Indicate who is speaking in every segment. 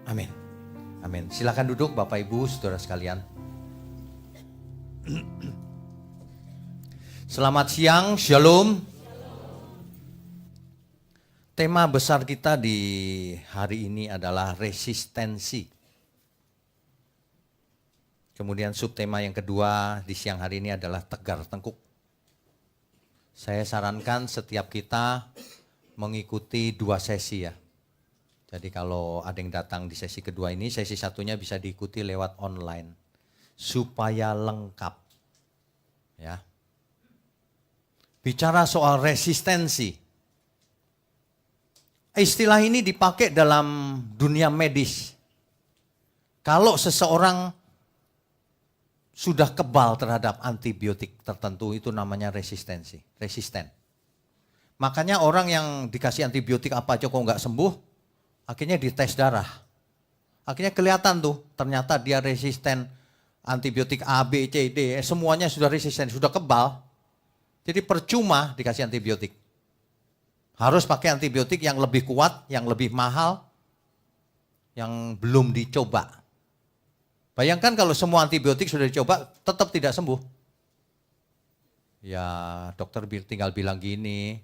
Speaker 1: Amin. Amin. Silakan duduk Bapak Ibu, Saudara sekalian. Selamat siang, Shalom. Tema besar kita di hari ini adalah resistensi. Kemudian subtema yang kedua di siang hari ini adalah tegar tengkuk. Saya sarankan setiap kita mengikuti 2 sesi ya. Jadi kalau ada yang datang di sesi kedua ini, sesi satunya bisa diikuti lewat online. Supaya lengkap. Ya. Bicara soal resistensi. Istilah ini dipakai dalam dunia medis. Kalau seseorang sudah kebal terhadap antibiotik tertentu, itu namanya resistensi, resisten. Makanya orang yang dikasih antibiotik apa aja kok nggak sembuh, akhirnya dites darah. Akhirnya kelihatan tuh, ternyata dia resisten antibiotik A, B, C, D, semuanya sudah resisten, sudah kebal. Jadi percuma dikasih antibiotik. Harus pakai antibiotik yang lebih kuat, yang lebih mahal, yang belum dicoba. Bayangkan kalau semua antibiotik sudah dicoba, tetap tidak sembuh. Ya dokter tinggal bilang gini,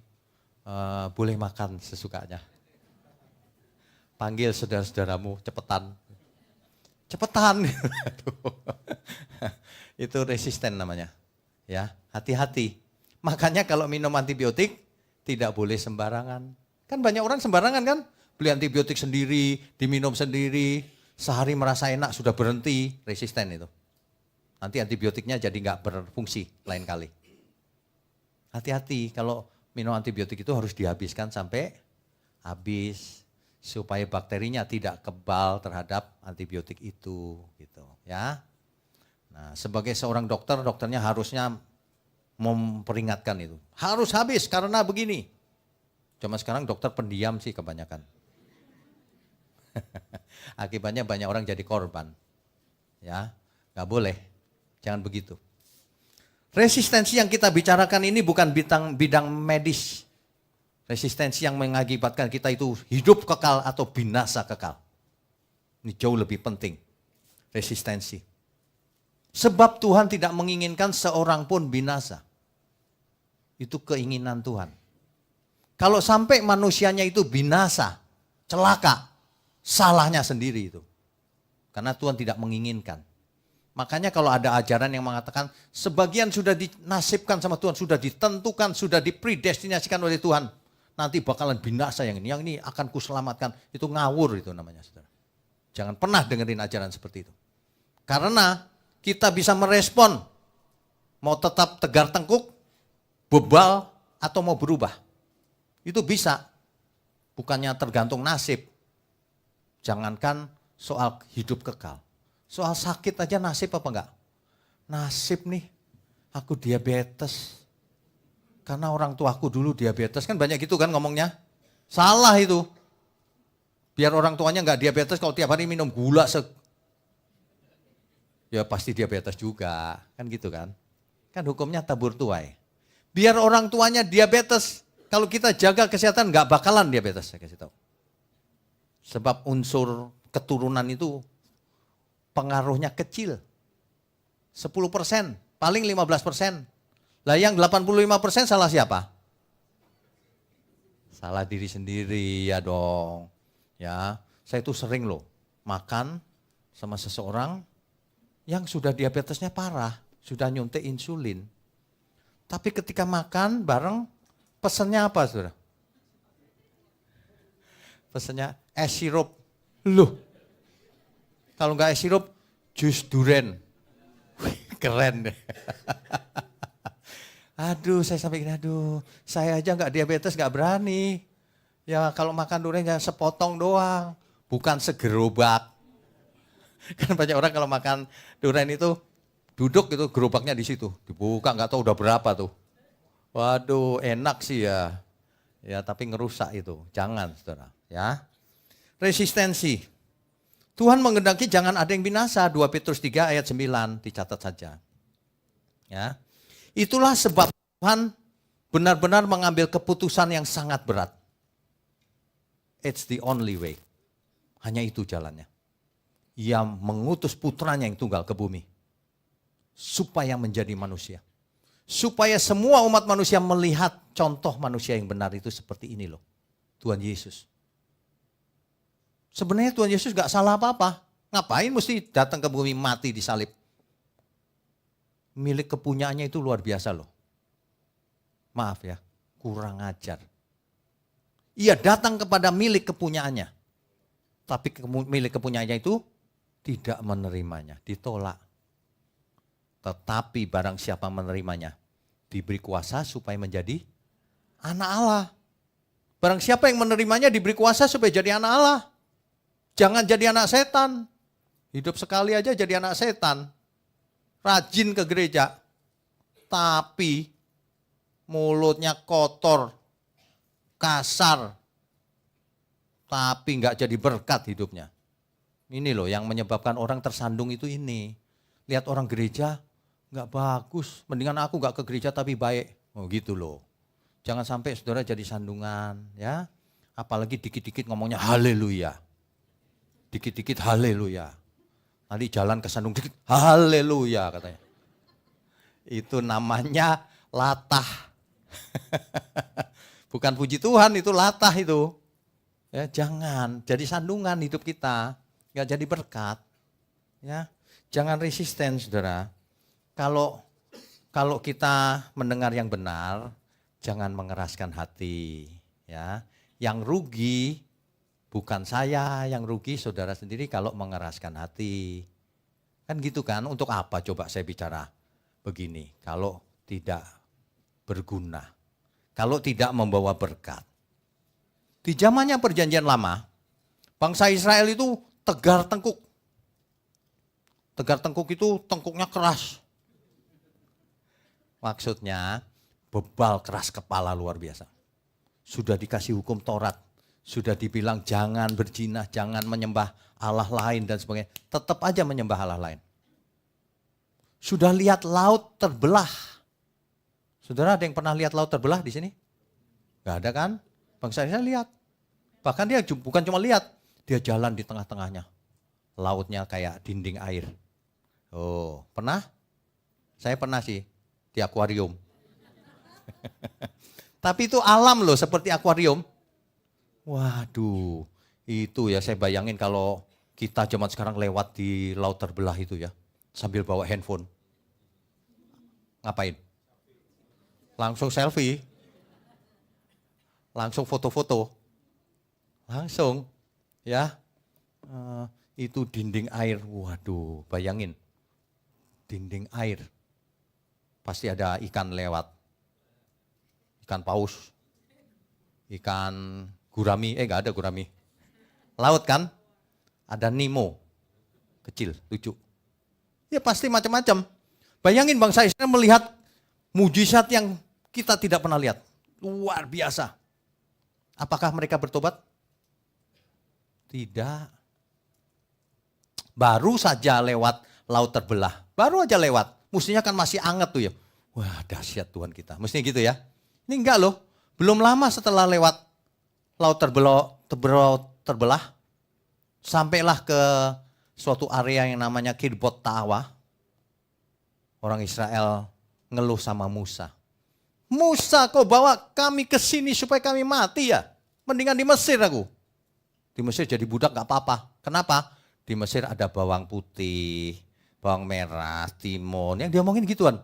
Speaker 1: boleh makan sesukanya. Panggil saudara-saudaramu, cepetan. Cepetan. Itu resisten namanya. Ya, hati-hati. Makanya kalau minum antibiotik, tidak boleh sembarangan. Kan banyak orang sembarangan kan? Beli antibiotik sendiri, diminum sendiri. Sehari merasa enak, sudah berhenti, resisten itu. Nanti antibiotiknya jadi nggak berfungsi lain kali. Hati-hati, kalau minum antibiotik itu harus dihabiskan sampai habis. Supaya bakterinya tidak kebal terhadap antibiotik itu. Gitu, ya. Nah, sebagai seorang dokter, dokternya harusnya memperingatkan itu. Harus habis karena begini. Cuma sekarang dokter pendiam sih kebanyakan. Akibatnya banyak orang jadi korban. Ya, nggak boleh. Jangan begitu. Resistensi yang kita bicarakan ini bukan bidang medis. Resistensi yang mengakibatkan kita itu hidup kekal atau binasa kekal. Ini jauh lebih penting. Resistensi. Sebab Tuhan tidak menginginkan seorang pun binasa. Itu keinginan Tuhan. Kalau sampai manusianya itu binasa, celaka, salahnya sendiri itu. Karena Tuhan tidak menginginkan. Makanya kalau ada ajaran yang mengatakan sebagian sudah dinasibkan sama Tuhan, sudah ditentukan, sudah dipredestinasikan oleh Tuhan. Nanti bakalan binasa yang ini akan kuselamatkan. Itu ngawur itu namanya, saudara. Jangan pernah dengerin ajaran seperti itu. Karena kita bisa merespon, mau tetap tegar tengkuk, bebal, atau mau berubah. Itu bisa. Bukannya tergantung nasib. Jangankan soal hidup kekal. Soal sakit aja nasib apa enggak? Nasib nih, aku diabetes. Karena orang tuaku dulu diabetes, kan banyak gitu kan ngomongnya. Salah itu. Biar orang tuanya enggak diabetes kalau tiap hari minum gula ya pasti diabetes juga. Kan gitu kan. Kan hukumnya tabur tuai. Biar orang tuanya diabetes, kalau kita jaga kesehatan enggak bakalan diabetes, saya kasih tahu. Sebab unsur keturunan itu pengaruhnya kecil. 10%, paling 15%. Lah yang 85% salah siapa? Salah diri sendiri ya dong. Ya, saya itu sering loh makan sama seseorang yang sudah diabetesnya parah, sudah nyuntik insulin. Tapi ketika makan bareng, pesennya apa saudara? Pesennya es sirup. Loh, kalau enggak es sirup, jus duren. Keren deh. Aduh, saya sampai gini, saya aja enggak diabetes, enggak berani. Ya kalau makan durian ya sepotong doang, bukan segerobak. Kan banyak orang kalau makan durian itu, duduk itu gerobaknya di situ. Dibuka, enggak tahu udah berapa tuh. Waduh, enak sih ya. Ya tapi ngerusak itu, jangan saudara. Ya. Resistensi. Tuhan menghendaki jangan ada yang binasa. 2 Petrus 3 ayat 9 dicatat saja. Ya. Itulah sebab Tuhan benar-benar mengambil keputusan yang sangat berat. It's the only way. Hanya itu jalannya. Ia mengutus putranya yang tunggal ke bumi. Supaya menjadi manusia. Supaya semua umat manusia melihat contoh manusia yang benar itu seperti ini loh. Tuhan Yesus. Sebenarnya Tuhan Yesus gak salah apa-apa. Ngapain mesti datang ke bumi mati disalib? Milik kepunyaannya itu luar biasa loh. Maaf ya, kurang ajar. Ia datang kepada milik kepunyaannya. Tapi milik kepunyaannya itu tidak menerimanya, ditolak. Tetapi barang siapa menerimanya, diberi kuasa supaya menjadi anak Allah. Barang siapa yang menerimanya diberi kuasa supaya jadi anak Allah. Jangan jadi anak setan. Hidup sekali aja jadi anak setan. Rajin ke gereja. Tapi mulutnya kotor, kasar. Tapi enggak jadi berkat hidupnya. Ini loh yang menyebabkan orang tersandung itu ini. Lihat orang gereja enggak bagus. Mendingan aku enggak ke gereja tapi baik. Oh gitu loh. Jangan sampai saudara jadi sandungan ya. Apalagi dikit-dikit ngomongnya haleluya. Dikit-dikit haleluya. Nanti jalan kesandung dikit, haleluya katanya. Itu namanya latah. Bukan puji Tuhan, itu latah itu. Ya, jangan jadi sandungan hidup kita, nggak jadi berkat. Ya, jangan resisten, saudara. Kalau kita mendengar yang benar, jangan mengeraskan hati. Ya, yang rugi bukan saya, yang rugi saudara sendiri kalau mengeraskan hati. Kan gitu kan, untuk apa coba saya bicara begini kalau tidak berguna, kalau tidak membawa berkat. Di zamannya perjanjian lama, bangsa Israel itu tegar tengkuk. Tegar tengkuk itu tengkuknya keras. Maksudnya bebal keras kepala luar biasa. Sudah dikasih hukum Taurat. Sudah dibilang jangan berzina, jangan menyembah Allah lain dan sebagainya. Tetap aja menyembah Allah lain. Sudah lihat laut terbelah. Saudara ada yang pernah lihat laut terbelah di sini? Gak ada kan? Bangsa Israel lihat. Bahkan dia bukan cuma lihat, dia jalan di tengah-tengahnya. Lautnya kayak dinding air. Oh, pernah? Saya pernah sih di akuarium. Tapi itu alam loh seperti akuarium. Waduh, itu ya saya bayangin kalau kita zaman sekarang lewat di laut terbelah itu ya, sambil bawa handphone. Ngapain? Langsung selfie, langsung foto-foto, langsung ya. Itu dinding air, waduh bayangin, dinding air. Pasti ada ikan lewat, ikan paus, ikan gurami, enggak ada gurami. Laut kan, ada Nemo, kecil, lucu. Ya pasti macam-macam. Bayangin bangsa Israel melihat mujizat yang kita tidak pernah lihat. Luar biasa. Apakah mereka bertobat? Tidak. Baru saja lewat laut terbelah. Baru aja lewat. Mestinya kan masih anget tuh ya. Wah dahsyat Tuhan kita. Mestinya gitu ya. Ini enggak loh. Belum lama setelah lewat laut terbelah, sampailah ke suatu area yang namanya Kirbot Ta'awa. Orang Israel ngeluh sama Musa. Musa kau bawa kami ke sini supaya kami mati ya? Mendingan di Mesir aku. Di Mesir jadi budak gak apa-apa. Kenapa? Di Mesir ada bawang putih, bawang merah, timun. Yang dia omongin gituan.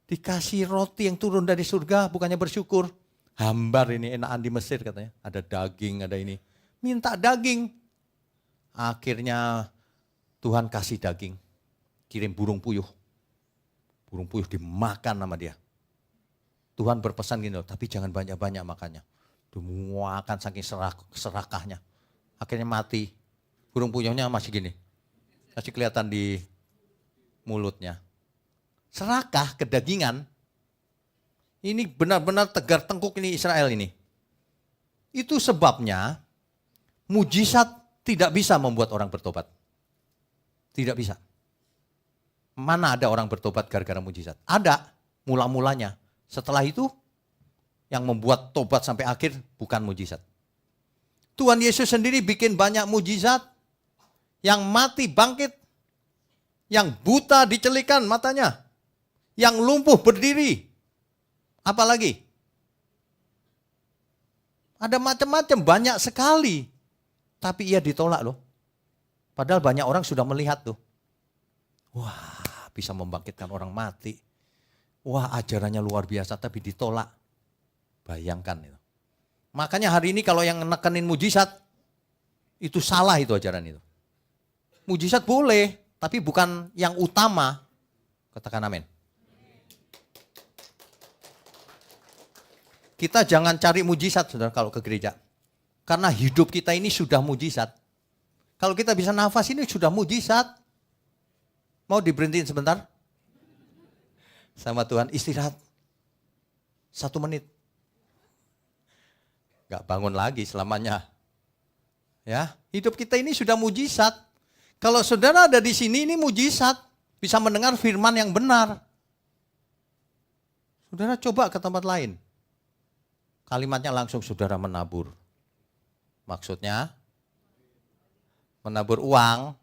Speaker 1: Dikasih roti yang turun dari surga, bukannya bersyukur. Hambar ini enakan di Mesir katanya. Ada daging, ada ini. Minta daging. Akhirnya Tuhan kasih daging. Kirim burung puyuh. Burung puyuh dimakan sama dia. Tuhan berpesan gini loh, tapi jangan banyak-banyak makannya. Dimuakan saking serakahnya. Akhirnya mati. Burung puyuhnya masih gini. Masih kelihatan di mulutnya. Serakah, kedagingan, ini benar-benar tegar tengkuk ini Israel ini. Itu sebabnya mujizat tidak bisa membuat orang bertobat. Tidak bisa. Mana ada orang bertobat gara-gara mujizat? Ada, mula-mulanya. Setelah itu yang membuat tobat sampai akhir bukan mujizat. Tuhan Yesus sendiri bikin banyak mujizat. Yang mati bangkit. Yang buta dicelikan matanya. Yang lumpuh berdiri. Apalagi? Ada macam-macam, banyak sekali. Tapi ia ditolak loh. Padahal banyak orang sudah melihat tuh. Wah, bisa membangkitkan orang mati. Wah, ajarannya luar biasa tapi ditolak. Bayangkan itu. Makanya hari ini kalau yang nekenin mujizat, itu salah itu ajaran itu. Mujizat boleh, tapi bukan yang utama. Katakan amin. Kita jangan cari mujizat, saudara, kalau ke gereja. Karena hidup kita ini sudah mujizat. Kalau kita bisa nafas ini sudah mujizat. Mau diberhentiin sebentar? Sama Tuhan, istirahat. 1 menit. Gak bangun lagi selamanya. Ya, hidup kita ini sudah mujizat. Kalau saudara ada di sini, ini mujizat. Bisa mendengar firman yang benar. Saudara coba ke tempat lain. Kalimatnya langsung saudara menabur. Maksudnya menabur uang.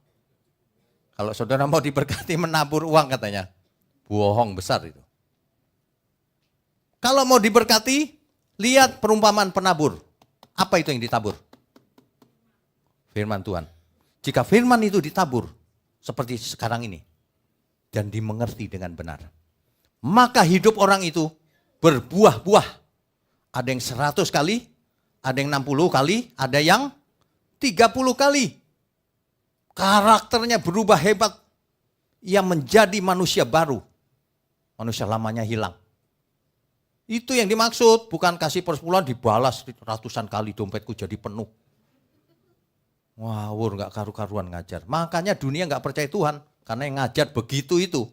Speaker 1: Kalau saudara mau diberkati menabur uang katanya. Bohong besar itu. Kalau mau diberkati, lihat perumpamaan penabur. Apa itu yang ditabur? Firman Tuhan. Jika firman itu ditabur seperti sekarang ini dan dimengerti dengan benar, maka hidup orang itu berbuah-buah. Ada yang 100 kali, ada yang 60 kali, ada yang 30 kali. Karakternya berubah hebat. Ia menjadi manusia baru. Manusia lamanya hilang. Itu yang dimaksud, bukan kasih persepuluhan dibalas ratusan kali dompetku jadi penuh. Ngawur, gak karu-karuan ngajar. Makanya dunia gak percaya Tuhan, karena yang ngajar begitu itu.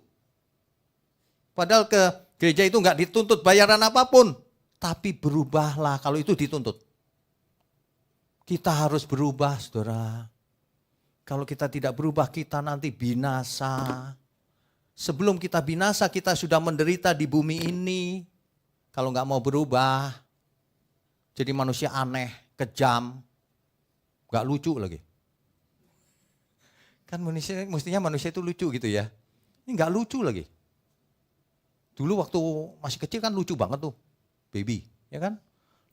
Speaker 1: Padahal ke gereja itu gak dituntut bayaran apapun. Tapi berubahlah kalau itu dituntut. Kita harus berubah, saudara. Kalau kita tidak berubah, kita nanti binasa. Sebelum kita binasa, kita sudah menderita di bumi ini. Kalau nggak mau berubah, jadi manusia aneh, kejam, nggak lucu lagi. Kan mestinya manusia itu lucu gitu ya. Ini nggak lucu lagi. Dulu waktu masih kecil kan lucu banget tuh. Baby, ya kan?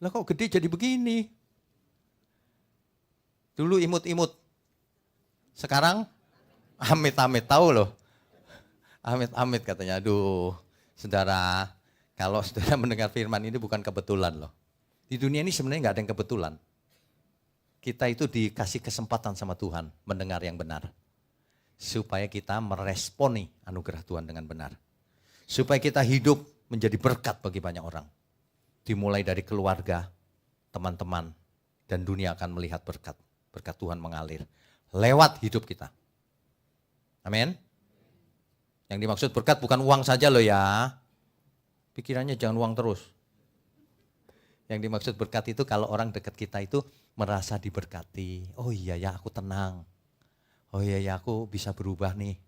Speaker 1: Lah kok gede jadi begini? Dulu imut-imut. Sekarang amit-amit, tahu loh. Amit-amit katanya. Aduh, saudara, kalau saudara mendengar firman ini bukan kebetulan loh. Di dunia ini sebenarnya nggak ada yang kebetulan. Kita itu dikasih kesempatan sama Tuhan mendengar yang benar. Supaya kita meresponi anugerah Tuhan dengan benar. Supaya kita hidup menjadi berkat bagi banyak orang. Dimulai dari keluarga, teman-teman, dan dunia akan melihat berkat. Berkat Tuhan mengalir lewat hidup kita. Amin. Yang dimaksud berkat bukan uang saja loh ya. Pikirannya jangan uang terus. Yang dimaksud berkat itu kalau orang dekat kita itu merasa diberkati. Oh iya ya, aku tenang. Oh iya ya, aku bisa berubah nih.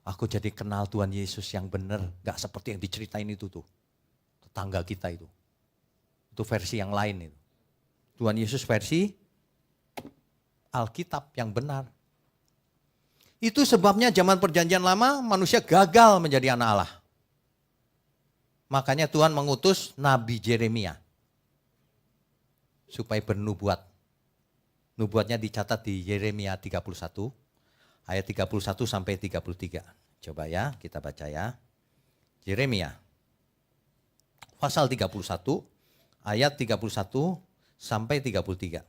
Speaker 1: Aku jadi kenal Tuhan Yesus yang benar. Gak seperti yang diceritain itu tuh. Tetangga kita itu. Itu versi yang lain itu. Tuhan Yesus versi Alkitab yang benar. Itu sebabnya zaman perjanjian lama manusia gagal menjadi anak Allah. Makanya Tuhan mengutus Nabi Yeremia. Supaya bernubuat. Nubuatnya dicatat di Yeremia 31. Ayat 31 sampai 33. Coba ya kita baca ya. Yeremia. Pasal 31. Ayat 31 sampai 33.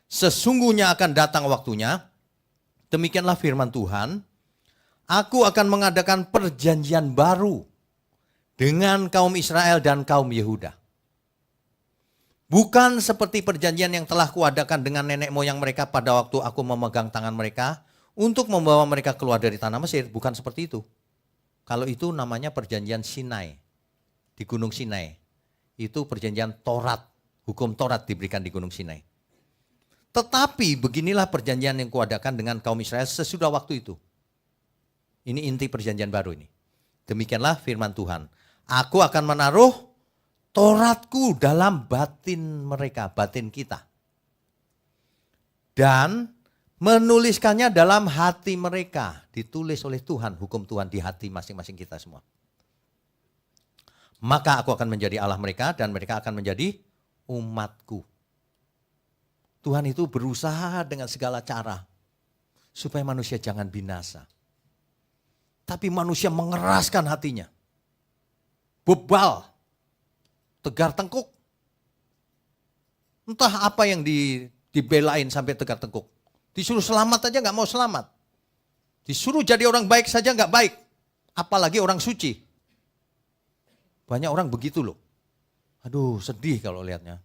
Speaker 1: Sesungguhnya akan datang waktunya, demikianlah firman Tuhan, aku akan mengadakan perjanjian baru dengan kaum Israel dan kaum Yehuda. Bukan seperti perjanjian yang telah kuadakan dengan nenek moyang mereka pada waktu aku memegang tangan mereka untuk membawa mereka keluar dari tanah Mesir. Bukan seperti itu. Kalau itu namanya perjanjian Sinai. Di Gunung Sinai. Itu perjanjian Taurat. Hukum Taurat diberikan di Gunung Sinai. Tetapi beginilah perjanjian yang kuadakan dengan kaum Israel sesudah waktu itu. Ini inti perjanjian baru ini. Demikianlah firman Tuhan. Aku akan menaruh Tauratku dalam batin mereka, batin kita. Dan menuliskannya dalam hati mereka. Ditulis oleh Tuhan, hukum Tuhan di hati masing-masing kita semua. Maka aku akan menjadi Allah mereka dan mereka akan menjadi umatku. Tuhan itu berusaha dengan segala cara supaya manusia jangan binasa. Tapi manusia mengeraskan hatinya. Bebal, tegar tengkuk. Entah apa yang dibelain sampai tegar tengkuk. Disuruh selamat aja gak mau selamat. Disuruh jadi orang baik saja gak baik. Apalagi orang suci. Banyak orang begitu loh. Aduh sedih kalau lihatnya.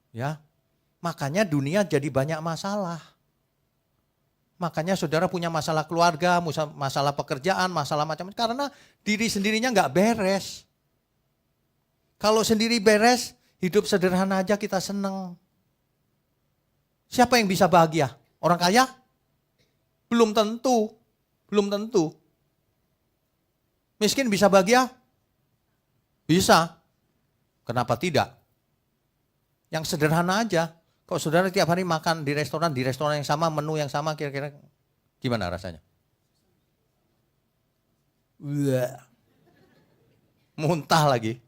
Speaker 1: Ya, makanya dunia jadi banyak masalah. Makanya saudara punya masalah keluarga, masalah pekerjaan, masalah macam-macam. Karena diri sendirinya gak beres. Kalau sendiri beres, hidup sederhana aja kita seneng. Siapa yang bisa bahagia? Orang kaya? Belum tentu. Belum tentu. Miskin bisa bahagia? Bisa. Kenapa tidak? Yang sederhana aja. Kalau saudara tiap hari makan di restoran yang sama, menu yang sama, kira-kira gimana rasanya? Muntah lagi.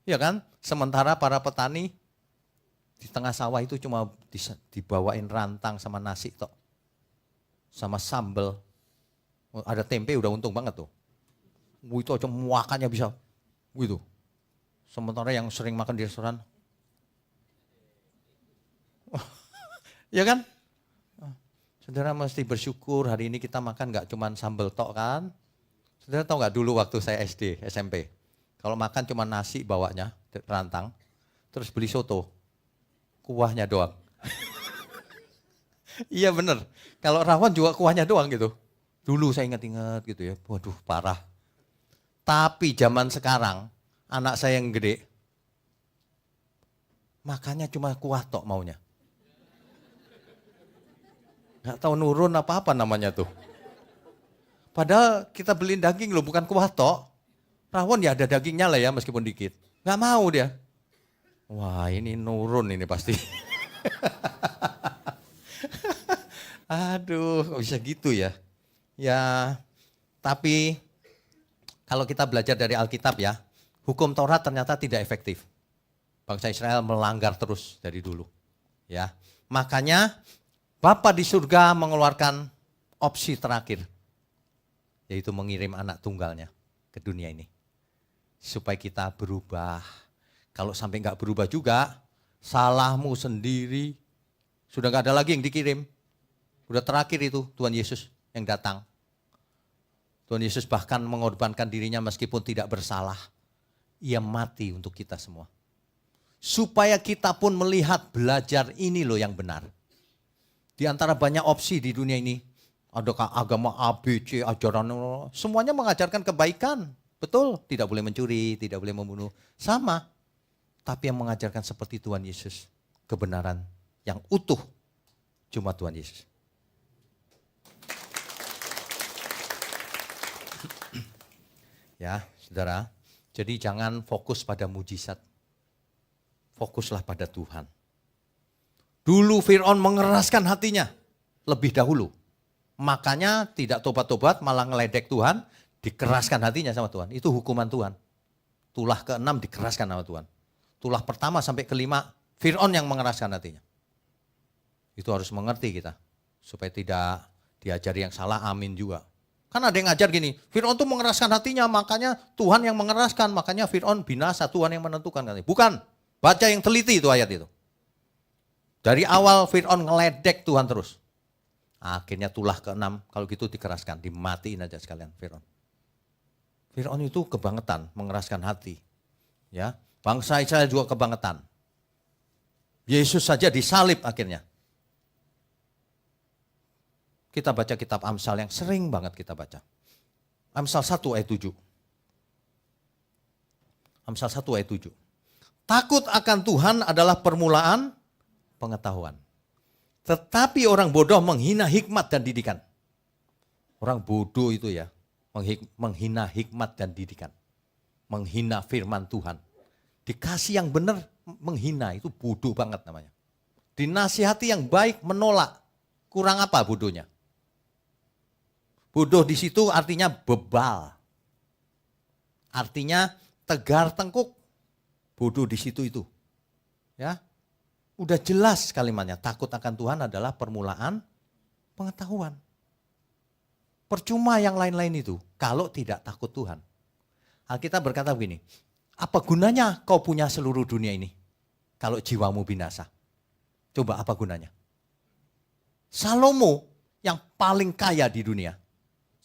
Speaker 1: Ya kan? Sementara para petani di tengah sawah itu cuma dibawain rantang sama nasi tok. Sama sambal. Ada tempe udah untung banget tuh. Itu aja muakannya bisa. Gitu. Sementara yang sering makan di restoran. Ya kan? Saudara mesti bersyukur hari ini kita makan gak cuma sambal tok kan. Saudara tahu gak dulu waktu saya SD, SMP. Kalau makan cuma nasi bawanya, rantang. Terus beli soto. Kuahnya doang. Iya bener. Kalau rawon juga kuahnya doang gitu. Dulu saya ingat-ingat gitu ya. Waduh parah. Tapi zaman sekarang, anak saya yang gede. Makannya cuma kuah tok maunya. Gak tahu nurun apa-apa namanya tuh. Padahal kita beliin daging loh, bukan kuah tok. Rawon ya ada dagingnya lah ya meskipun dikit. Gak mau dia. Wah ini nurun ini pasti. Aduh kok bisa gitu ya. Ya tapi kalau kita belajar dari Alkitab ya. Hukum Taurat ternyata tidak efektif. Bangsa Israel melanggar terus dari dulu. Ya, makanya Bapa di surga mengeluarkan opsi terakhir. Yaitu mengirim anak tunggalnya ke dunia ini. Supaya kita berubah. Kalau sampai enggak berubah juga, salahmu sendiri. Sudah enggak ada lagi yang dikirim. Sudah terakhir itu Tuhan Yesus yang datang. Tuhan Yesus bahkan mengorbankan dirinya meskipun tidak bersalah. Ia mati untuk kita semua. Supaya kita pun melihat, belajar ini loh yang benar. Di antara banyak opsi di dunia ini. Adakah agama A, B, C, ajaran, semuanya mengajarkan kebaikan. Betul, tidak boleh mencuri, tidak boleh membunuh. Sama, tapi yang mengajarkan seperti Tuhan Yesus. Kebenaran yang utuh, cuma Tuhan Yesus. Ya, saudara. Jadi jangan fokus pada mujizat. Fokuslah pada Tuhan. Dulu Fir'aun mengeraskan hatinya lebih dahulu. Makanya tidak tobat-tobat malah ngeledek Tuhan, dikeraskan hatinya sama Tuhan. Itu hukuman Tuhan. Tulah ke-6 dikeraskan sama Tuhan. Tulah pertama sampai ke-5 Fir'aun yang mengeraskan hatinya. Itu harus mengerti kita. Supaya tidak diajari yang salah, amin juga. Kan ada yang ngajar gini, Fir'aun tuh mengeraskan hatinya, makanya Tuhan yang mengeraskan, makanya Fir'aun binasa, Tuhan yang menentukan. Bukan, baca yang teliti itu ayat itu. Dari awal Fir'aun ngeledek Tuhan terus. Akhirnya tulah ke-6, kalau gitu dikeraskan, dimatiin aja sekalian Fir'aun. Fir'aun itu kebangetan, mengeraskan hati. Ya, bangsa Israel juga kebangetan. Yesus saja disalib akhirnya. Kita baca kitab Amsal yang sering banget kita baca. Amsal 1 ayat 7. Amsal 1 ayat 7. Takut akan Tuhan adalah permulaan pengetahuan. Tetapi orang bodoh menghina hikmat dan didikan. Orang bodoh itu ya, menghina hikmat dan didikan. Menghina firman Tuhan. Dikasih yang benar menghina, itu bodoh banget namanya. Dinasihati yang baik menolak, kurang apa bodohnya? Bodoh di situ artinya bebal. Artinya tegar tengkuk. Bodoh di situ itu. Ya. Udah jelas kalimatnya, takut akan Tuhan adalah permulaan pengetahuan. Percuma yang lain-lain itu kalau tidak takut Tuhan. Alkitab berkata begini, apa gunanya kau punya seluruh dunia ini kalau jiwamu binasa? Coba apa gunanya? Salomo yang paling kaya di dunia.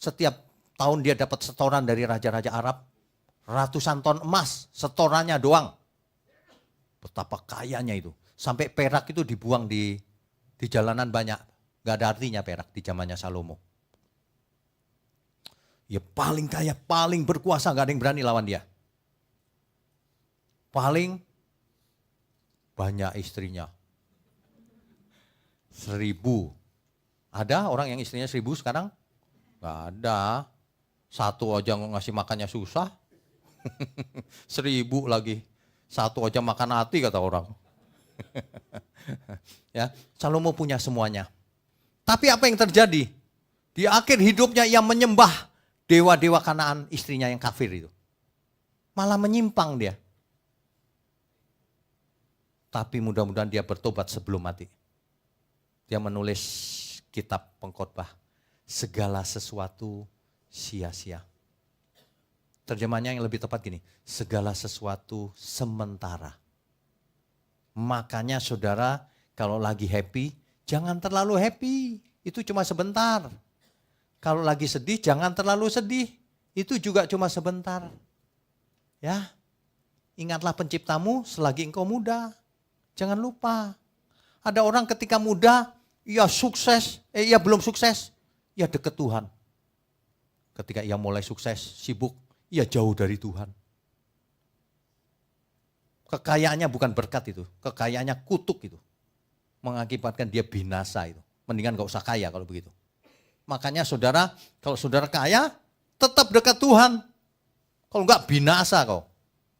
Speaker 1: Setiap tahun dia dapat setoran dari raja-raja Arab. Ratusan ton emas, setorannya doang. Betapa kayanya itu. Sampai perak itu dibuang di jalanan banyak. Gak ada artinya perak di zamannya Salomo. Ya paling kaya, paling berkuasa, gak ada yang berani lawan dia. Paling banyak istrinya. 1000. Ada orang yang istrinya 1000 sekarang? Gak ada. Satu aja ngasih makannya susah. 1000 lagi. Satu aja makan hati kata orang. Ya, Salomo punya semuanya. Tapi apa yang terjadi? Di akhir hidupnya ia menyembah dewa-dewa Kanaan istrinya yang kafir itu. Malah menyimpang dia. Tapi mudah-mudahan dia bertobat sebelum mati. Dia menulis kitab pengkhotbah. Segala sesuatu sia-sia. Terjemahnya yang lebih tepat gini, segala sesuatu sementara. Makanya saudara kalau lagi happy, jangan terlalu happy, itu cuma sebentar. Kalau lagi sedih, jangan terlalu sedih, itu juga cuma sebentar. Ya, ingatlah penciptamu selagi engkau muda, jangan lupa. Ada orang ketika muda, ia sukses, ia belum sukses, ia dekat Tuhan. Ketika ia mulai sukses, sibuk, ia jauh dari Tuhan. Kekayaannya bukan berkat itu, kekayaannya kutuk itu. Mengakibatkan dia binasa itu. Mendingan gak usah kaya kalau begitu. Makanya saudara, kalau saudara kaya, tetap dekat Tuhan. Kalau enggak binasa kau.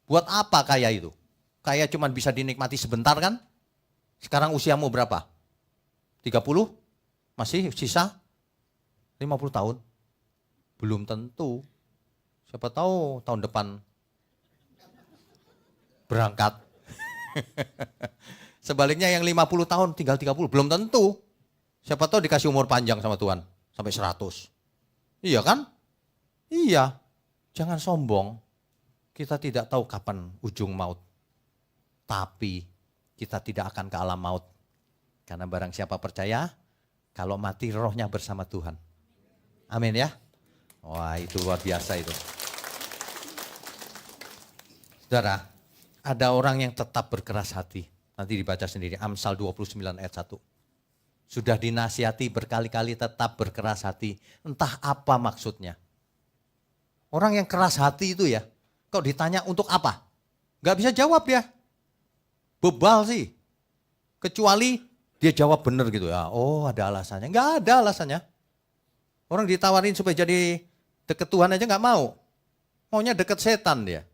Speaker 1: Buat apa kaya itu? Kaya cuma bisa dinikmati sebentar kan? Sekarang usiamu berapa? 30? Masih sisa 50 tahun? Belum tentu. Siapa tahu tahun depan berangkat. Sebaliknya yang 50 tahun tinggal 30, belum tentu. Siapa tahu dikasih umur panjang sama Tuhan, sampai 100. Iya kan? Iya. Jangan sombong. Kita tidak tahu kapan ujung maut. Tapi kita tidak akan ke alam maut. Karena barang siapa percaya, kalau mati rohnya bersama Tuhan. Amin ya. Wah itu luar biasa itu. Saudara, ada orang yang tetap berkeras hati. Nanti dibaca sendiri, Amsal 29 ayat 1. Sudah dinasihati berkali-kali tetap berkeras hati. Entah apa maksudnya. Orang yang keras hati itu ya, kalau ditanya untuk apa? Gak bisa jawab dia. Bebal sih. Kecuali dia jawab benar gitu ya. Oh ada alasannya. Gak ada alasannya. Orang ditawarin supaya jadi deket Tuhan aja gak mau. Maunya deket setan dia.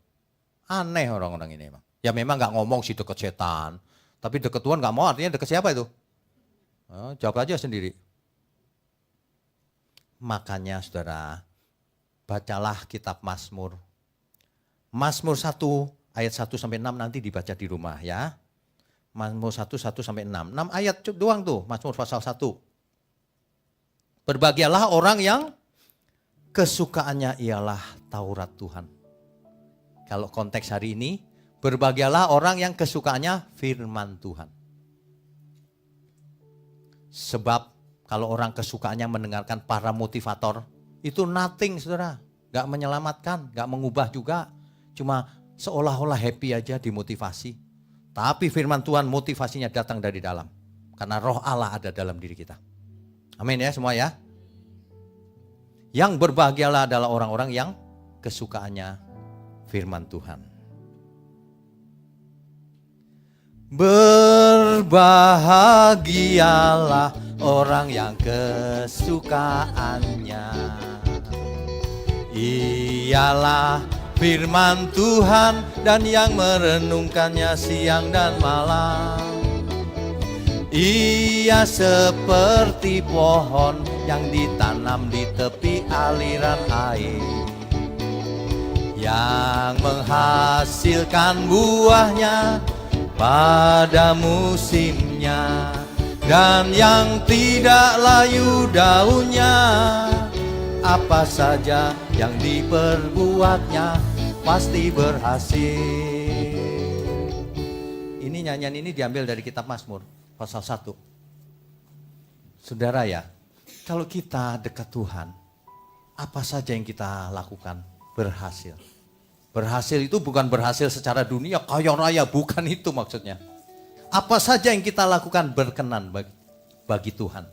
Speaker 1: Aneh orang-orang ini emang. Ya memang gak ngomong sih deket setan. Tapi deket Tuhan gak mau artinya deket siapa itu? Oh, jawab aja sendiri. Makanya saudara, bacalah kitab Mazmur. Mazmur 1 ayat 1 sampai 6 nanti dibaca di rumah ya. Mazmur 1 sampai 6. 6 ayat doang tuh Mazmur pasal 1. Berbahagialah orang yang kesukaannya ialah Taurat Tuhan. Kalau konteks hari ini, berbahagialah orang yang kesukaannya firman Tuhan. Sebab kalau orang kesukaannya mendengarkan para motivator, itu nothing saudara. Gak menyelamatkan, gak mengubah juga. Cuma seolah-olah happy aja dimotivasi. Tapi firman Tuhan motivasinya datang dari dalam. Karena roh Allah ada dalam diri kita. Amin ya semua ya. Yang berbahagialah adalah orang-orang yang kesukaannya firman Tuhan. Berbahagialah orang yang kesukaannya ialah firman Tuhan dan yang merenungkannya siang dan malam. Ia seperti pohon yang ditanam di tepi aliran air, yang menghasilkan buahnya pada musimnya, dan yang tidak layu daunnya. Apa saja yang diperbuatnya pasti berhasil. Ini nyanyian ini diambil dari kitab Mazmur pasal 1. Saudara ya, kalau kita dekat Tuhan, apa saja yang kita lakukan berhasil. Berhasil itu bukan berhasil secara dunia, kaya raya, bukan itu maksudnya. Apa saja yang kita lakukan berkenan bagi Tuhan.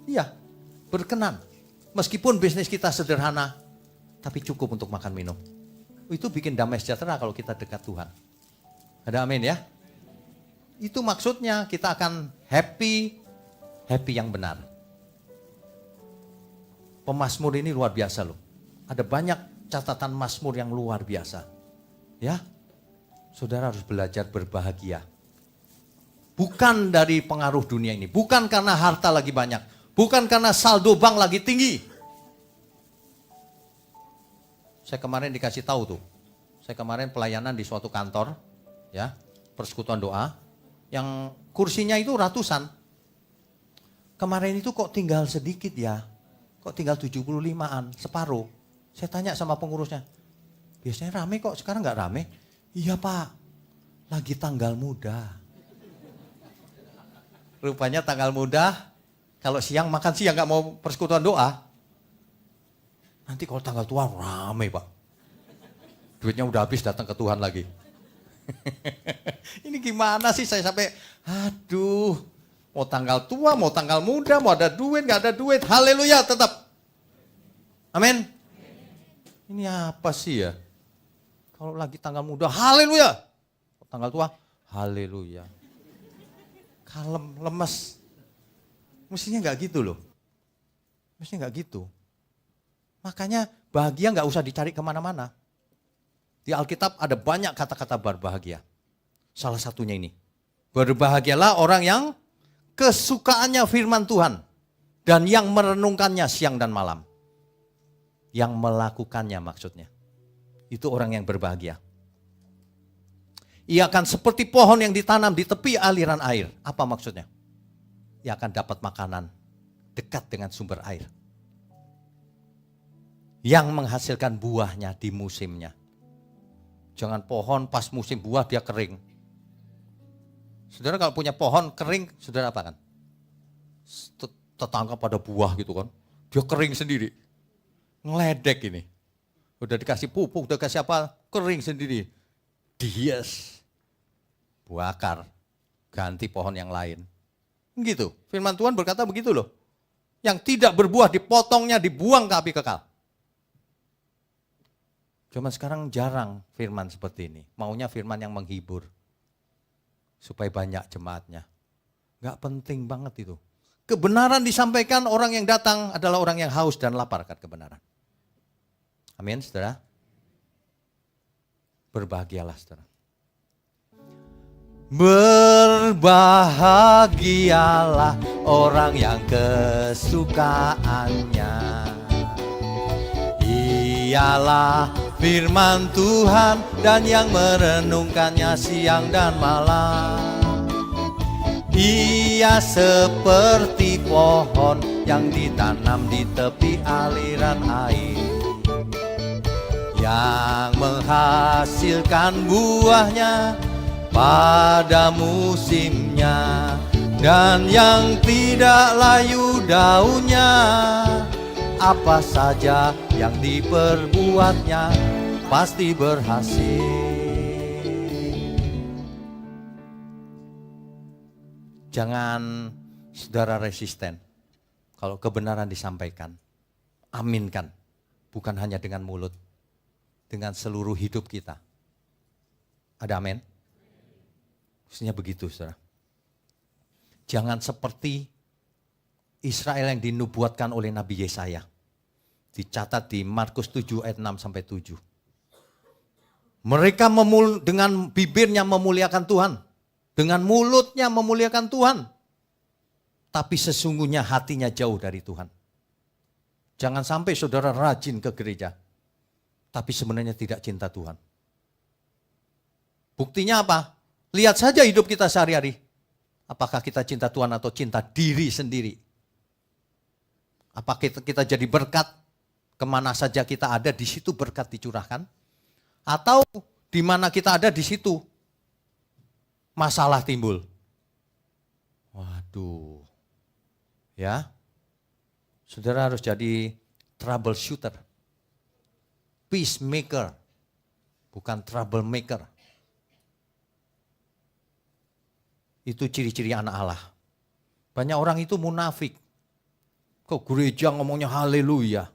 Speaker 1: Iya, berkenan. Meskipun bisnis kita sederhana, tapi cukup untuk makan minum. Itu bikin damai sejahtera kalau kita dekat Tuhan. Ada amin ya? Itu maksudnya kita akan happy yang benar. Pemazmur ini luar biasa loh. Ada banyak catatan Mazmur yang luar biasa. Ya, saudara harus belajar berbahagia. Bukan dari pengaruh dunia ini, bukan karena harta lagi banyak. Bukan karena saldo bank lagi tinggi. Saya kemarin dikasih tahu tuh. Saya kemarin pelayanan di suatu kantor, ya, persekutuan doa, yang kursinya itu ratusan. Kemarin itu kok tinggal sedikit ya. Kok tinggal 75-an, separuh. Saya tanya sama pengurusnya, biasanya rame kok, sekarang nggak rame? Iya Pak, lagi tanggal muda. Rupanya tanggal muda. Kalau siang makan siang nggak mau persekutuan doa, nanti kalau tanggal tua rame Pak. Duitnya udah habis datang ke Tuhan lagi. Ini gimana sih saya sampai, aduh, mau tanggal tua, mau tanggal muda, mau ada duit, nggak ada duit, haleluya tetap. Amin. Ini apa sih ya? Kalau lagi tanggal muda, haleluya. Tanggal tua, haleluya. Kalem, lemes. Mestinya nggak gitu loh. Mestinya nggak gitu. Makanya bahagia nggak usah dicari kemana-mana. Di Alkitab ada banyak kata-kata berbahagia. Salah satunya ini. Berbahagialah orang yang kesukaannya firman Tuhan. Dan yang merenungkannya siang dan malam. Yang melakukannya maksudnya. Itu orang yang berbahagia. Ia akan seperti pohon yang ditanam di tepi aliran air. Apa maksudnya? Ia akan dapat makanan dekat dengan sumber air. Yang menghasilkan buahnya di musimnya. Jangan pohon pas musim buah dia kering. Saudara kalau punya pohon kering, saudara apa kan? Tetangga pada buah gitu kan. Dia kering sendiri. Ngeledek ini. Udah dikasih pupuk, udah dikasih apa, kering sendiri. Dihias. Bakar. Ganti pohon yang lain. Gitu. Firman Tuhan berkata begitu loh. Yang tidak berbuah dipotongnya, dibuang ke api kekal. Cuma sekarang jarang firman seperti ini. Maunya firman yang menghibur. Supaya banyak jemaatnya. Gak penting banget itu. Kebenaran disampaikan, orang yang datang adalah orang yang haus dan lapar akan kebenaran. Amin, saudara. Berbahagialah, saudara. Berbahagialah orang yang kesukaannya ialah firman Tuhan dan yang merenungkannya siang dan malam. Ia seperti pohon yang ditanam di tepi aliran air, yang menghasilkan buahnya pada musimnya, dan yang tidak layu daunnya. Apa saja yang diperbuatnya pasti berhasil. Jangan saudara resisten kalau kebenaran disampaikan. Aminkan, bukan hanya dengan mulut, dengan seluruh hidup kita. Ada amin? Mestinya begitu, saudara. Jangan seperti Israel yang dinubuatkan oleh Nabi Yesaya. Dicatat di Markus 7 ayat 6 sampai 7. Mereka dengan bibirnya memuliakan Tuhan. Dengan mulutnya memuliakan Tuhan. Tapi sesungguhnya hatinya jauh dari Tuhan. Jangan sampai saudara rajin ke gereja. Tapi sebenarnya tidak cinta Tuhan. Buktinya apa? Lihat saja hidup kita sehari-hari. Apakah kita cinta Tuhan atau cinta diri sendiri? Apakah kita jadi berkat? Kemana saja kita ada, di situ berkat dicurahkan? Atau di mana kita ada, di situ masalah timbul? Waduh. Ya. Saudara harus jadi troubleshooter. Peacemaker. Bukan troublemaker. Itu ciri-ciri anak Allah. Banyak orang itu munafik. Ke gereja ngomongnya haleluya.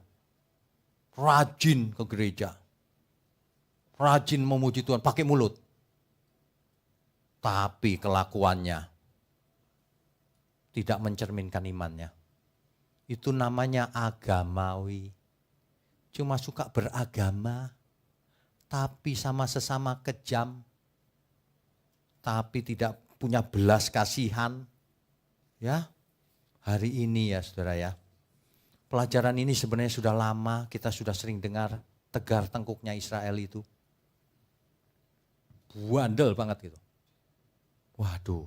Speaker 1: Rajin ke gereja. Rajin memuji Tuhan pakai mulut. Tapi kelakuannya tidak mencerminkan imannya. Itu namanya agamawi. Cuma suka beragama. Tapi sama sesama kejam. Tapi tidak punya belas kasihan. Ya, hari ini ya saudara ya. Pelajaran ini sebenarnya sudah lama, kita sudah sering dengar tegar tengkuknya Israel itu. Bandel banget gitu. Waduh.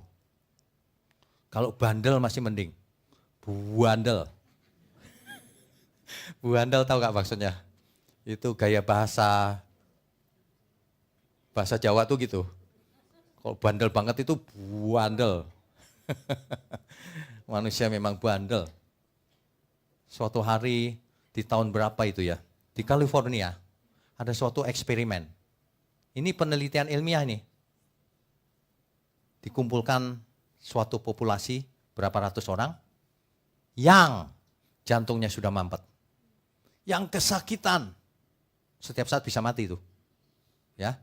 Speaker 1: Kalau bandel masih mending. Bandel. Bandel tahu gak maksudnya? Itu gaya bahasa Jawa tuh gitu. Kalau bandel banget itu bandel. Manusia memang bandel. Suatu hari di tahun berapa itu ya, di California ada suatu eksperimen. Ini penelitian ilmiah nih. Dikumpulkan suatu populasi berapa ratus orang yang jantungnya sudah mampet. Yang kesakitan. Setiap saat bisa mati itu. Ya.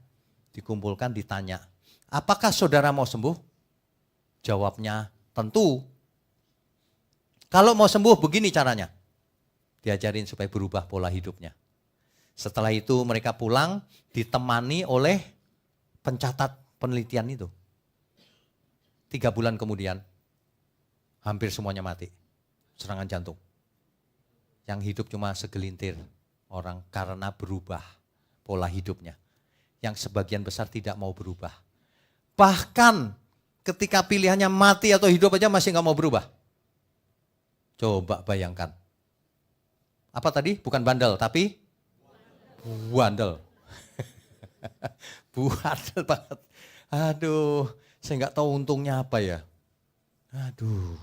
Speaker 1: Dikumpulkan ditanya, "Apakah saudara mau sembuh?" Jawabnya, "Tentu." Kalau mau sembuh begini caranya. Diajarin supaya berubah pola hidupnya. Setelah itu mereka pulang ditemani oleh pencatat penelitian itu. 3 bulan kemudian hampir semuanya mati. Serangan jantung. Yang hidup cuma segelintir orang karena berubah pola hidupnya. Yang sebagian besar tidak mau berubah. Bahkan ketika pilihannya mati atau hidup aja masih gak mau berubah. Coba bayangkan. Apa tadi? Bukan bandel, tapi bandel. Bandel banget. Aduh, saya nggak tahu untungnya apa ya. Aduh,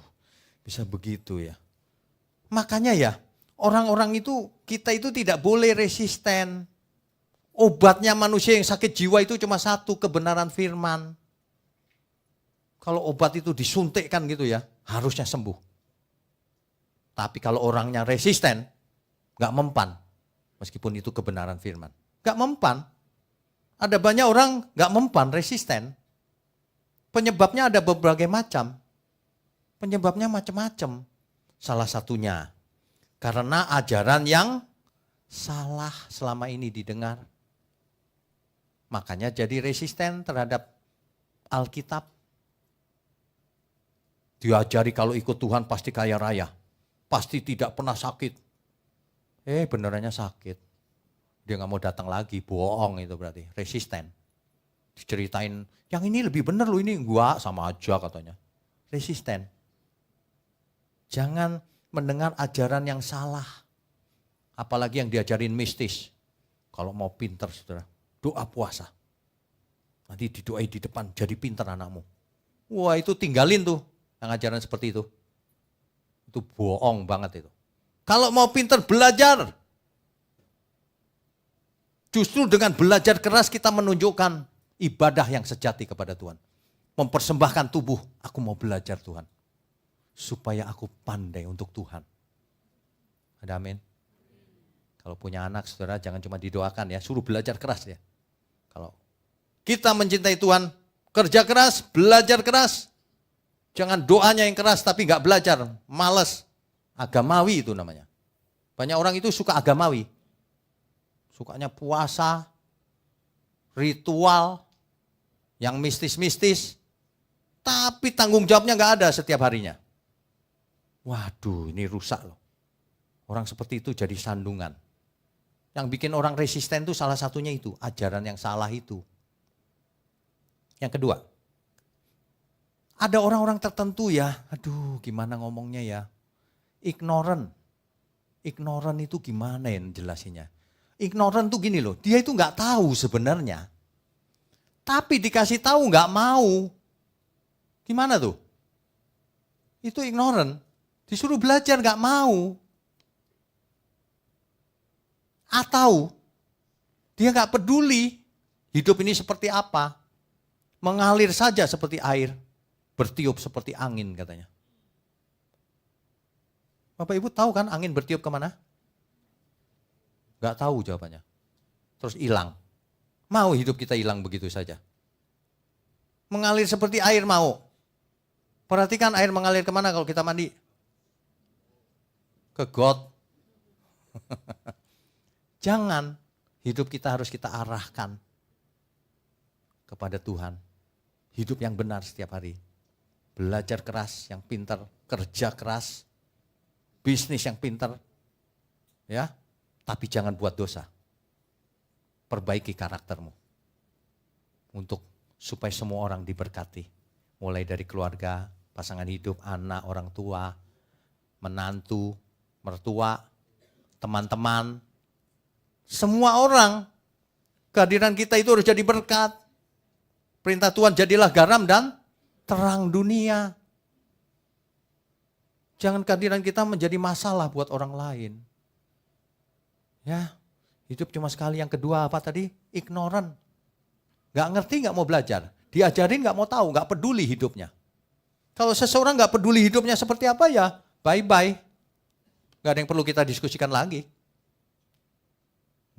Speaker 1: bisa begitu ya. Makanya ya, orang-orang itu, kita itu tidak boleh resisten. Obatnya manusia yang sakit jiwa itu cuma satu, kebenaran firman. Kalau obat itu disuntikkan gitu ya, harusnya sembuh. Tapi kalau orangnya resisten, gak mempan. Meskipun itu kebenaran firman. Gak mempan. Ada banyak orang gak mempan, resisten. Penyebabnya ada berbagai macam. Penyebabnya macam-macam. Salah satunya, karena ajaran yang salah selama ini didengar. Makanya jadi resisten terhadap Alkitab. Diajari kalau ikut Tuhan pasti kaya raya. Pasti tidak pernah sakit. Benerannya sakit. Dia gak mau datang lagi, bohong itu berarti, resisten. Diceritain, yang ini lebih benar loh ini, enggak sama aja katanya. Resisten. Jangan mendengar ajaran yang salah. Apalagi yang diajarin mistis. Kalau mau pinter saudara, doa puasa. Nanti didoai di depan, jadi pinter anakmu. Wah itu tinggalin tuh, yang ajaran seperti itu. Itu bohong banget itu. Kalau mau pinter belajar. Justru dengan belajar keras kita menunjukkan ibadah yang sejati kepada Tuhan. Mempersembahkan tubuh, aku mau belajar Tuhan. Supaya aku pandai untuk Tuhan. Ada amin? Kalau punya anak saudara jangan cuma didoakan ya, suruh belajar keras ya. Kalau kita mencintai Tuhan, kerja keras, belajar keras. Jangan doanya yang keras tapi gak belajar, males. Agamawi itu namanya. Banyak orang itu suka agamawi. Sukanya puasa, ritual, yang mistis-mistis, tapi tanggung jawabnya nggak ada setiap harinya. Waduh, ini rusak loh. Orang seperti itu jadi sandungan. Yang bikin orang resisten itu salah satunya itu, ajaran yang salah itu. Yang kedua, ada orang-orang tertentu ya, aduh gimana ngomongnya ya, ignorant. Ignorant itu gimana ya jelasinnya? Ignorant tuh gini loh, dia itu nggak tahu sebenarnya. Tapi dikasih tahu nggak mau. Gimana tuh? Itu ignorant. Disuruh belajar nggak mau. Atau dia nggak peduli hidup ini seperti apa. Mengalir saja seperti air, bertiup seperti angin katanya. Bapak Ibu tahu kan angin bertiup kemana? Gak tahu jawabannya. Terus hilang. Mau hidup kita hilang begitu saja. Mengalir seperti air mau. Perhatikan air mengalir kemana kalau kita mandi? Ke got. Jangan, hidup kita harus kita arahkan kepada Tuhan. Hidup yang benar setiap hari. Belajar keras, yang pintar. Kerja keras. Bisnis yang pintar. Ya, tapi jangan buat dosa. Perbaiki karaktermu. Untuk supaya semua orang diberkati. Mulai dari keluarga, pasangan hidup, anak, orang tua, menantu, mertua, teman-teman. Semua orang, kehadiran kita itu harus jadi berkat. Perintah Tuhan jadilah garam dan terang dunia. Jangan kehadiran kita menjadi masalah buat orang lain. Ya, hidup cuma sekali. Yang kedua apa tadi? Ignorant. Gak ngerti, gak mau belajar. Diajarin gak mau tahu, gak peduli hidupnya. Kalau seseorang gak peduli hidupnya seperti apa ya, bye-bye. Gak ada yang perlu kita diskusikan lagi.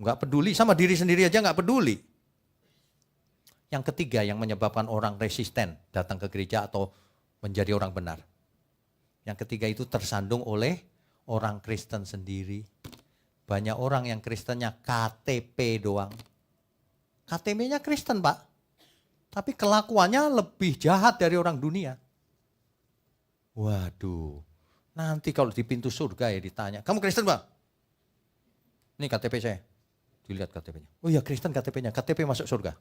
Speaker 1: Gak peduli, sama diri sendiri aja gak peduli. Yang ketiga yang menyebabkan orang resisten datang ke gereja atau menjadi orang benar. Yang ketiga itu tersandung oleh orang Kristen sendiri. Banyak orang yang Kristennya KTP doang. KTP-nya Kristen Pak. Tapi kelakuannya lebih jahat dari orang dunia. Waduh, nanti kalau di pintu surga ya ditanya, kamu Kristen Pak? Ini KTP saya. Dilihat KTP-nya. Oh iya Kristen KTP-nya, KTP masuk surga.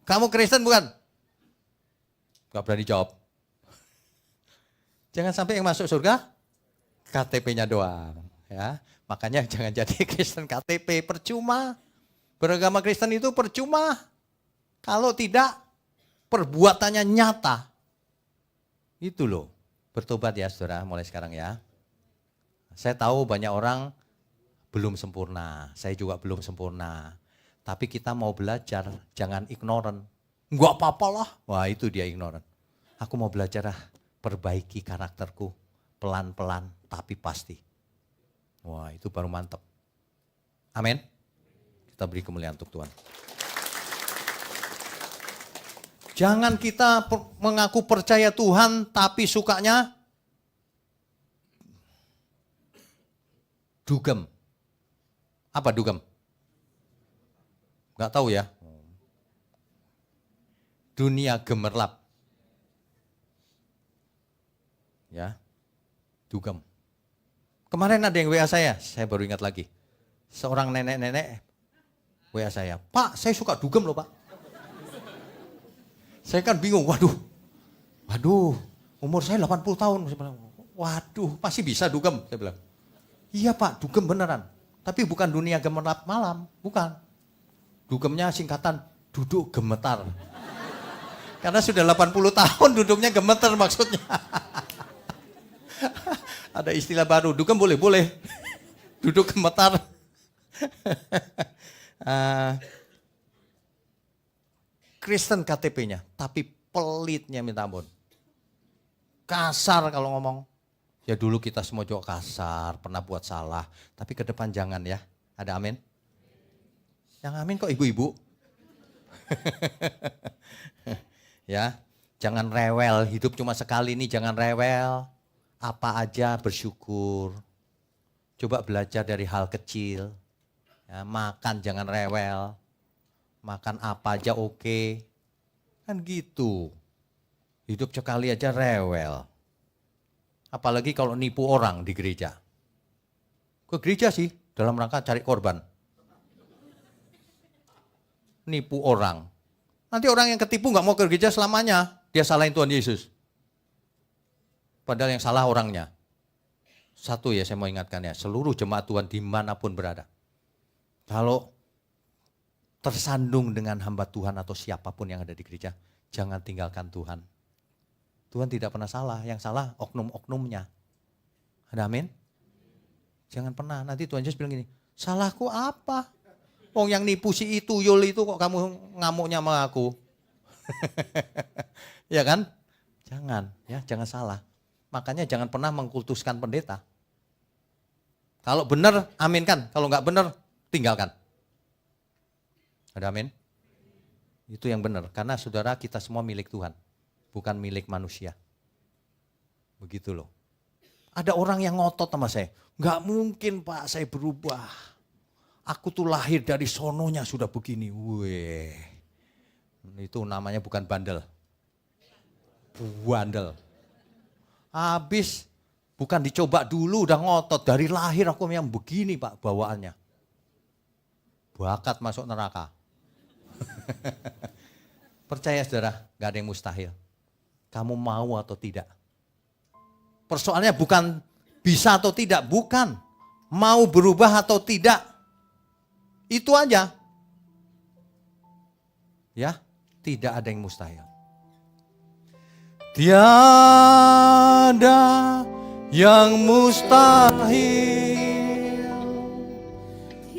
Speaker 1: Kamu Kristen bukan? Gak berani jawab. Jangan sampai yang masuk surga KTP-nya doang. Ya, makanya jangan jadi Kristen KTP, percuma. Beragama Kristen itu percuma. Kalau tidak perbuatannya nyata. Itu loh. Bertobat ya saudara mulai sekarang ya. Saya tahu banyak orang belum sempurna. Saya juga belum sempurna. Tapi kita mau belajar, jangan ignorant. Enggak apa-apa lah. Wah itu dia ignorant. Aku mau belajar perbaiki karakterku. Pelan-pelan tapi pasti. Wah itu baru mantap. Amin. Kita beri kemuliaan untuk Tuhan. Jangan kita mengaku percaya Tuhan tapi sukanya dugem. Apa dugem? Gak tahu ya. Dunia gemerlap. Ya, dugem. Kemarin ada yang WA saya baru ingat lagi. Seorang nenek-nenek WA saya, Pak saya suka dugem loh Pak. Saya kan bingung, waduh, umur saya 80 tahun. Waduh, masih bisa dugem, saya bilang. Iya Pak, dugem beneran. Tapi bukan dunia gemerlap malam, bukan. Dugemnya singkatan, duduk gemetar. Karena sudah 80 tahun duduknya gemetar maksudnya. Ada istilah baru, dugem boleh. Duduk gemetar. Kristen KTP-nya, tapi pelitnya minta ampun. Kasar kalau ngomong. Ya dulu kita semua juga kasar, pernah buat salah. Tapi ke depan jangan ya. Ada amin? Yang amin kok ibu-ibu? Ya, jangan rewel. Hidup cuma sekali ini, jangan rewel. Apa aja bersyukur. Coba belajar dari hal kecil. Ya, makan jangan rewel. Makan apa aja oke. Kan gitu. Hidup sekali aja rewel. Apalagi kalau nipu orang di gereja. Ke gereja sih dalam rangka cari korban. Nipu orang. Nanti orang yang ketipu nggak mau ke gereja selamanya. Dia salahin Tuhan Yesus. Padahal yang salah orangnya. Satu ya saya mau ingatkan ya. Seluruh jemaat Tuhan dimanapun berada. Kalau tersandung dengan hamba Tuhan atau siapapun yang ada di gereja, jangan tinggalkan Tuhan. Tuhan tidak pernah salah, yang salah oknum-oknumnya. Ada amin? Jangan pernah, nanti Tuhan Yesus bilang gini, salahku apa? Wong yang nipu si itu, Yul itu kok kamu ngamuknya sama aku? Ya kan? Jangan, ya jangan salah. Makanya jangan pernah mengkultuskan pendeta. Kalau benar, aminkan. Kalau nggak benar, tinggalkan. Ada amin? Itu yang benar. Karena saudara kita semua milik Tuhan. Bukan milik manusia. Begitu loh. Ada orang yang ngotot sama saya. Nggak mungkin Pak saya berubah. Aku tuh lahir dari sononya sudah begini. Weh. Itu namanya bukan bandel. Bandel. Habis bukan dicoba dulu udah ngotot. Dari lahir aku yang begini Pak bawaannya. Bakat masuk neraka. Percaya saudara, gak ada yang mustahil. Kamu mau atau tidak. Persoalannya bukan bisa atau tidak, bukan. Mau berubah atau tidak. Itu aja. Ya, tidak ada yang mustahil. Tiada yang mustahil.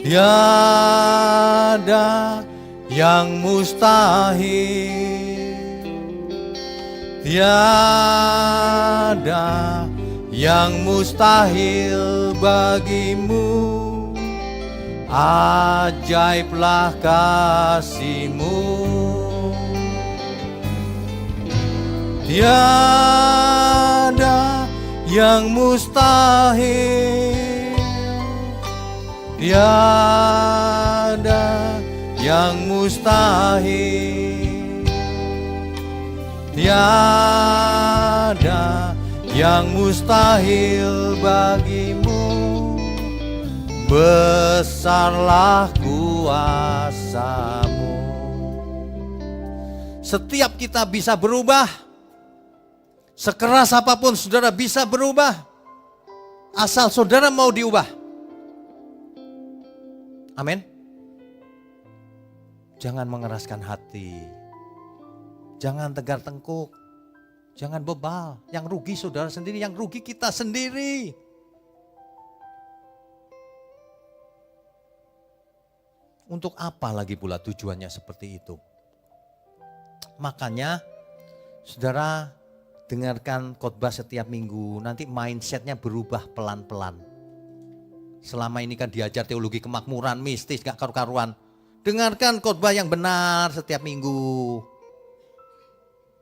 Speaker 1: Tiada yang mustahil, tiada yang mustahil bagimu, ajaiblah kasih-Mu. Tiada yang mustahil, tiada yang mustahil, tiada yang mustahil bagimu, besarlah kuasa-Mu. Setiap kita bisa berubah, sekeras apapun saudara bisa berubah, asal saudara mau diubah. Amin. Jangan mengeraskan hati. Jangan tegar tengkuk. Jangan bebal. Yang rugi saudara sendiri, yang rugi kita sendiri. Untuk apa lagi pula tujuannya seperti itu? Makanya saudara dengarkan khotbah setiap minggu. Nanti mindsetnya berubah pelan-pelan. Selama ini kan diajar teologi kemakmuran, mistis, gak karu-karuan. Dengarkan khotbah yang benar setiap minggu.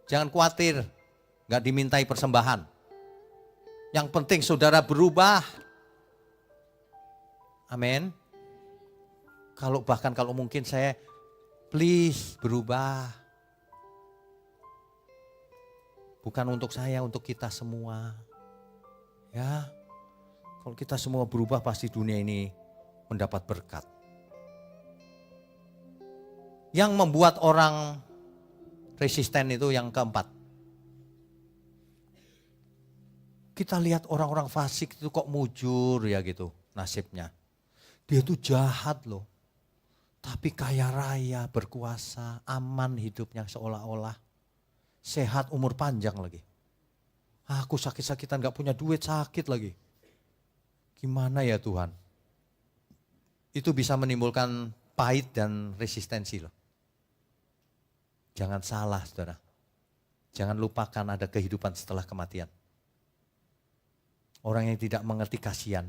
Speaker 1: Jangan khawatir, gak dimintai persembahan. Yang penting saudara berubah. Amin. Bahkan kalau mungkin saya, please berubah. Bukan untuk saya, untuk kita semua. Ya, kalau kita semua berubah pasti dunia ini mendapat berkat. Yang membuat orang resisten itu yang keempat. Kita lihat orang-orang fasik itu kok mujur ya gitu nasibnya. Dia itu jahat loh. Tapi kaya raya, berkuasa, aman hidupnya seolah-olah. Sehat, umur panjang lagi. Aku sakit-sakitan gak punya duit, sakit lagi. Gimana ya Tuhan? Itu bisa menimbulkan pahit dan resistensi loh. Jangan salah saudara. Jangan lupakan ada kehidupan setelah kematian. Orang yang tidak mengerti kasihan.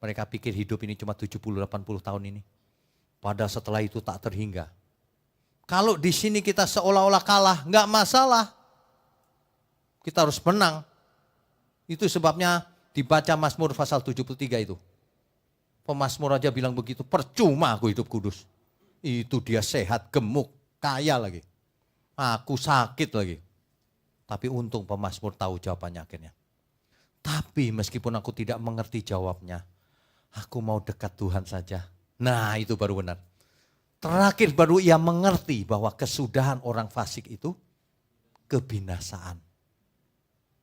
Speaker 1: Mereka pikir hidup ini cuma 70-80 tahun ini. Padahal setelah itu tak terhingga. Kalau di sini kita seolah-olah kalah, enggak masalah. Kita harus menang. Itu sebabnya dibaca Mazmur pasal 73 itu. Pemazmur aja bilang begitu, percuma aku hidup kudus. Itu dia sehat, gemuk, kaya lagi. Aku sakit lagi. Tapi untung pemazmur tahu jawabannya akhirnya. Tapi meskipun aku tidak mengerti jawabnya, aku mau dekat Tuhan saja. Nah itu baru benar. Terakhir baru ia mengerti bahwa kesudahan orang fasik itu kebinasaan.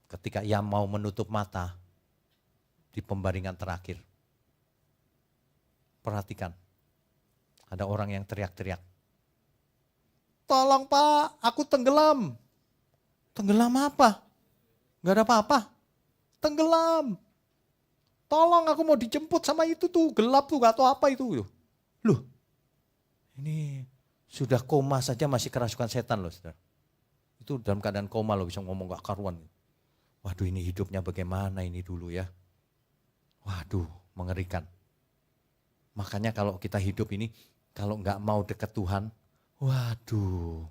Speaker 1: Ketika ia mau menutup mata di pembaringan terakhir. Perhatikan, ada orang yang teriak-teriak. Tolong Pak, aku tenggelam. Tenggelam apa? Gak ada apa-apa. Tenggelam. Tolong aku mau dijemput sama itu tuh, gelap tuh, gak tahu apa itu. Loh, ini sudah koma saja masih kerasukan setan loh saudara. Itu dalam keadaan koma loh bisa ngomong gak karuan. Waduh ini hidupnya bagaimana ini dulu ya. Waduh mengerikan. Makanya kalau kita hidup ini, kalau gak mau dekat Tuhan, waduh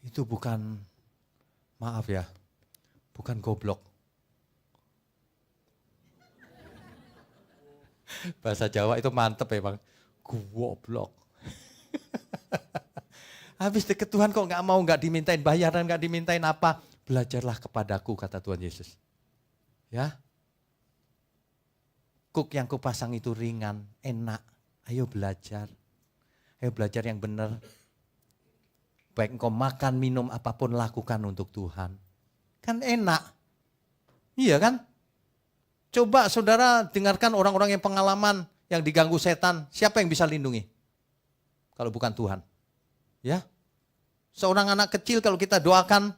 Speaker 1: itu bukan, maaf ya, bukan goblok. Bahasa Jawa itu mantep ya bang, goblok. Habis deket Tuhan kok gak mau, gak dimintain bayaran, gak dimintain apa. Belajarlah kepadaku kata Tuhan Yesus. Ya, kuk yang kupasang itu ringan, enak. Ayo belajar. Ayo belajar yang benar. Baik engkau makan, minum, apapun lakukan untuk Tuhan. Kan enak. Iya kan? Coba saudara dengarkan orang-orang yang pengalaman, yang diganggu setan. Siapa yang bisa lindungi? Kalau bukan Tuhan. Ya. Seorang anak kecil kalau kita doakan,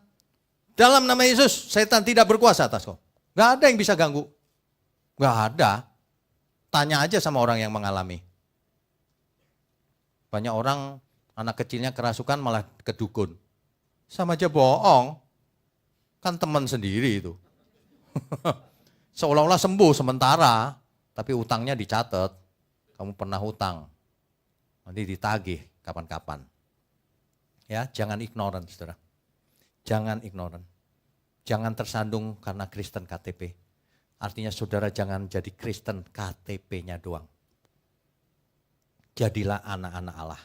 Speaker 1: dalam nama Yesus, setan tidak berkuasa atas kau. Gak ada yang bisa ganggu. Gak ada. Tanya aja sama orang yang mengalami. Banyak orang anak kecilnya kerasukan malah ke dukun. Sama aja bohong. Kan teman sendiri itu. Seolah-olah sembuh sementara, tapi utangnya dicatat. Kamu pernah hutang. Nanti ditagih kapan-kapan. Ya, jangan ignorant, saudara. Jangan ignorant. Jangan tersandung karena Kristen KTP. Artinya saudara jangan jadi Kristen KTP-nya doang. Jadilah anak-anak Allah.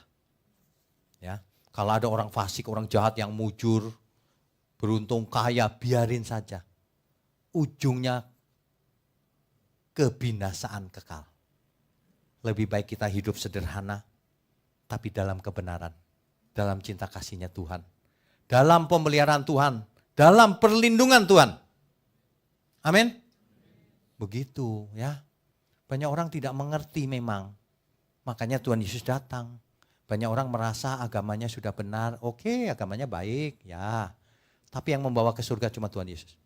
Speaker 1: Ya, kalau ada orang fasik, orang jahat yang mujur, beruntung kaya, biarin saja. Ujungnya kebinasaan kekal. Lebih baik kita hidup sederhana, tapi dalam kebenaran, dalam cinta kasihnya Tuhan, dalam pemeliharaan Tuhan, dalam perlindungan Tuhan. Amin. Begitu ya. Banyak orang tidak mengerti memang. Makanya Tuhan Yesus datang. Banyak orang merasa agamanya sudah benar. Oke, agamanya baik ya. Tapi yang membawa ke surga cuma Tuhan Yesus.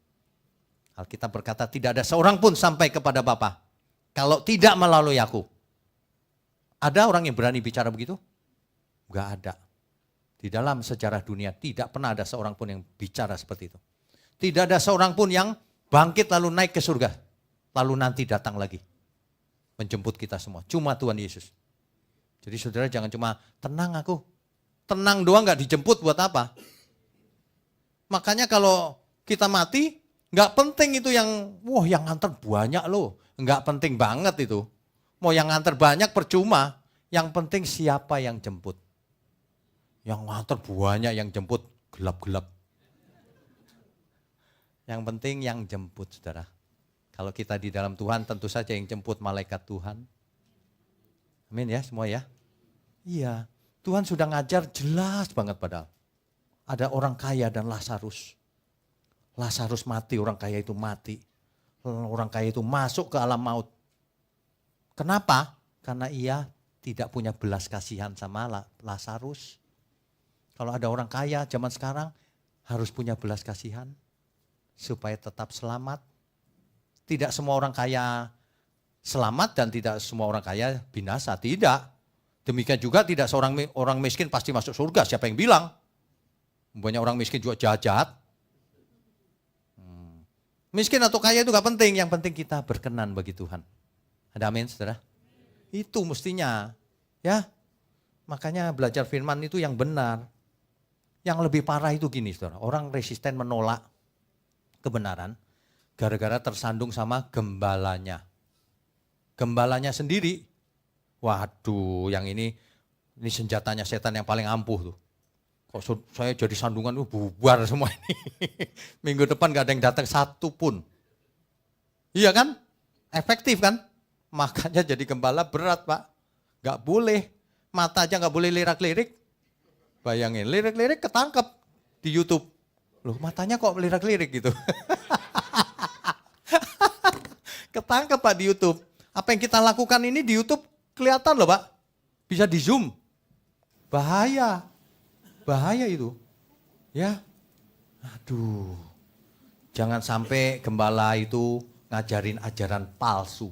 Speaker 1: Alkitab berkata tidak ada seorang pun sampai kepada Bapa kalau tidak melalui aku. Ada orang yang berani bicara begitu? Enggak ada. Di dalam sejarah dunia tidak pernah ada seorang pun yang bicara seperti itu. Tidak ada seorang pun yang bangkit lalu naik ke surga. Lalu nanti datang lagi menjemput kita semua. Cuma Tuhan Yesus. Jadi saudara jangan cuma tenang aku. Tenang doang gak dijemput buat apa? Makanya kalau kita mati, gak penting itu yang, wah yang nganter banyak loh. Gak penting banget itu. Mau yang nganter banyak percuma. Yang penting siapa yang jemput. Yang nganter banyak yang jemput gelap-gelap. Yang penting yang jemput saudara. Kalau kita di dalam Tuhan tentu saja yang jemput malaikat Tuhan. Amin ya semua ya. Iya, Tuhan sudah ngajar jelas banget padahal. Ada orang kaya dan Lazarus. Lazarus mati, orang kaya itu mati. Orang kaya itu masuk ke alam maut. Kenapa? Karena ia tidak punya belas kasihan sama Lazarus. Kalau ada orang kaya zaman sekarang harus punya belas kasihan supaya tetap selamat. Tidak semua orang kaya selamat dan tidak semua orang kaya binasa. Tidak. Demikian juga tidak seorang orang miskin pasti masuk surga. Siapa yang bilang? Banyak orang miskin juga jahat-jahat. Miskin atau kaya itu gak penting. Yang penting kita berkenan bagi Tuhan. Ada amin saudara? Itu mestinya. Ya. Makanya belajar firman itu yang benar. Yang lebih parah itu gini saudara. Orang resisten menolak kebenaran. Gara-gara tersandung sama gembalanya. Gembalanya sendiri, waduh yang ini Ini senjatanya setan yang paling ampuh tuh. Kok saya jadi sandungan bubar semua ini. Minggu depan gak ada yang datang satu pun. Iya kan? Efektif kan? Makanya jadi gembala berat Pak. Gak boleh. Mata aja gak boleh lirak-lirik. Bayangin, lirik-lirik ketangkep di YouTube. Loh matanya kok lirik-lirik gitu. Ketangkep Pak di YouTube. Apa yang kita lakukan ini di YouTube kelihatan loh Pak. Bisa di zoom. Bahaya. Bahaya itu. Ya. Aduh. Jangan sampai gembala itu ngajarin ajaran palsu.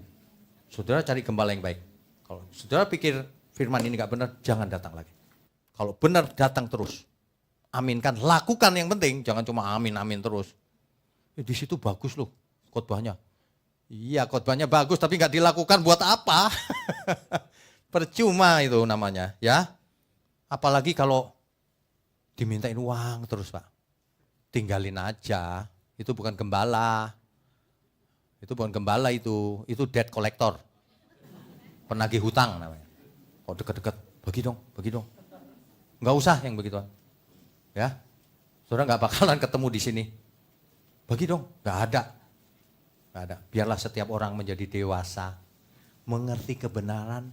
Speaker 1: Saudara cari gembala yang baik. Kalau saudara pikir firman ini gak benar, jangan datang lagi. Kalau benar datang terus. Aminkan, lakukan yang penting. Jangan cuma amin terus. Di situ bagus loh khotbahnya. Iya khotbahnya bagus tapi gak dilakukan buat apa? Percuma itu namanya ya. Apalagi kalau dimintain uang terus Pak. Tinggalin aja. Itu bukan gembala. Itu bukan gembala itu debt collector. Penagih hutang namanya. Kok deket-deket, bagi dong. Enggak usah yang begituan. Ya. Saudara enggak bakalan ketemu di sini. Bagi dong, enggak ada. Enggak ada. Biarlah setiap orang menjadi dewasa, mengerti kebenaran.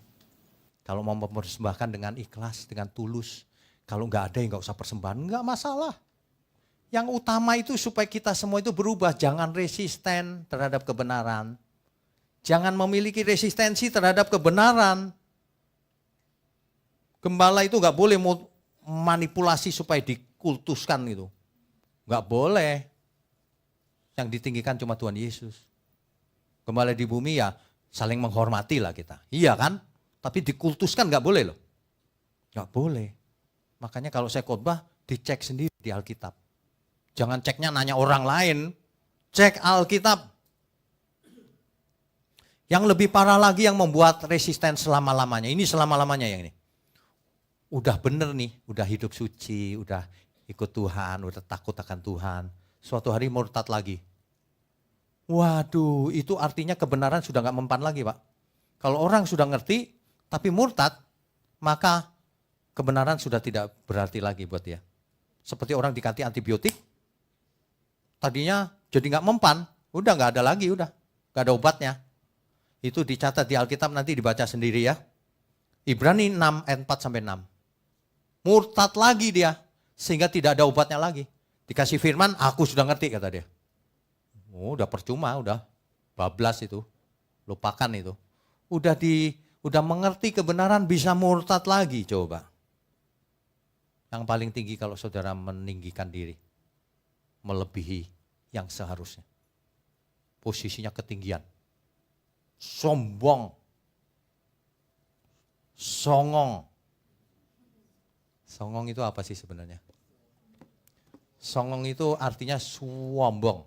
Speaker 1: Kalau mau mempersembahkan dengan ikhlas, dengan tulus. Kalau enggak ada ya enggak usah persembahan, enggak masalah. Yang utama itu supaya kita semua itu berubah, jangan resisten terhadap kebenaran. Jangan memiliki resistensi terhadap kebenaran. Gembala itu enggak boleh manipulasi supaya dikultuskan itu. Enggak boleh. Yang ditinggikan cuma Tuhan Yesus. Gembala di bumi ya saling menghormati lah kita. Iya kan? Tapi dikultuskan enggak boleh loh. Enggak boleh. Makanya kalau saya khotbah dicek sendiri di Alkitab. Jangan ceknya nanya orang lain, cek Alkitab. Yang lebih parah lagi yang membuat resisten selama-lamanya, ini selama-lamanya yang ini. Udah bener nih, udah hidup suci, udah ikut Tuhan, udah takut akan Tuhan. Suatu hari murtad lagi. Waduh, itu artinya kebenaran sudah gak mempan lagi Pak. Kalau orang sudah ngerti, tapi murtad, maka kebenaran sudah tidak berarti lagi buat dia. Seperti orang dikasih antibiotik, tadinya jadi gak mempan, udah gak ada lagi, udah gak ada obatnya. Itu dicatat di Alkitab nanti dibaca sendiri ya. Ibrani 6 ayat 4-6. Murtad lagi dia, sehingga tidak ada obatnya lagi. Dikasih firman, aku sudah ngerti kata dia. Oh, udah percuma, udah bablas itu, lupakan itu. Udah mengerti kebenaran bisa murtad lagi coba. Yang paling tinggi kalau saudara meninggikan diri. Melebihi yang seharusnya. Posisinya ketinggian. Sombong. Songong. Songong itu apa sih sebenarnya? Songong itu artinya sombong.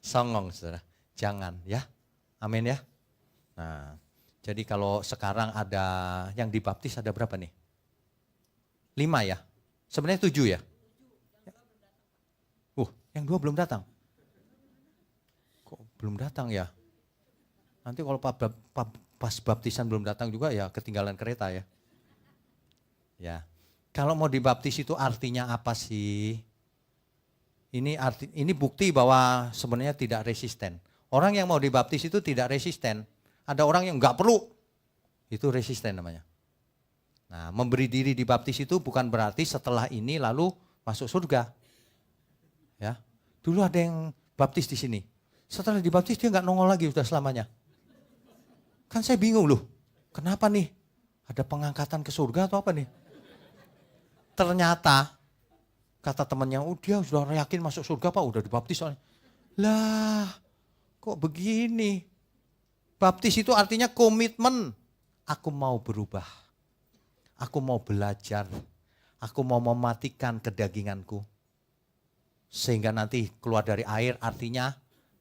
Speaker 1: Songong saudara. Jangan ya. Amin ya. Nah, jadi kalau sekarang ada yang dibaptis ada berapa nih? 5 ya? Sebenarnya 7 ya? Yang 2 belum datang. Kok belum datang ya? Nanti kalau pas baptisan belum datang juga ya ketinggalan kereta ya. Ya. Kalau mau dibaptis itu artinya apa sih? Ini bukti bahwa sebenarnya tidak resisten. Orang yang mau dibaptis itu tidak resisten. Ada orang yang enggak perlu. Itu resisten namanya. Nah, memberi diri dibaptis itu bukan berarti setelah ini lalu masuk surga. Ya. Dulu ada yang baptis di sini. Setelah dibaptis dia nggak nongol lagi sudah selamanya. Kan saya bingung loh. Kenapa nih? Ada pengangkatan ke surga atau apa nih? Ternyata kata temannya, dia sudah yakin masuk surga Pak, udah dibaptis soalnya. Lah, kok begini? Baptis itu artinya komitmen. Aku mau berubah. Aku mau belajar. Aku mau mematikan kedaginganku. Sehingga nanti keluar dari air artinya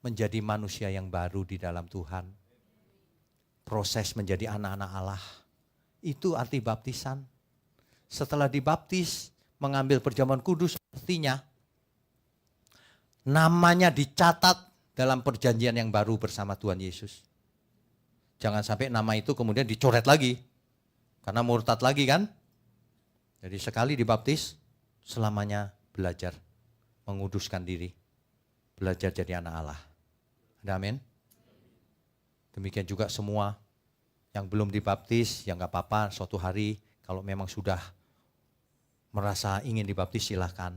Speaker 1: menjadi manusia yang baru di dalam Tuhan. Proses menjadi anak-anak Allah. Itu arti baptisan. Setelah dibaptis, mengambil perjamuan kudus artinya namanya dicatat dalam perjanjian yang baru bersama Tuhan Yesus. Jangan sampai nama itu kemudian dicoret lagi. Karena murtad lagi kan. Jadi sekali dibaptis, selamanya belajar menguduskan diri. Belajar jadi anak Allah. Ada amin? Demikian juga semua yang belum dibaptis, ya nggak apa-apa, suatu hari kalau memang sudah merasa ingin dibaptis silahkan.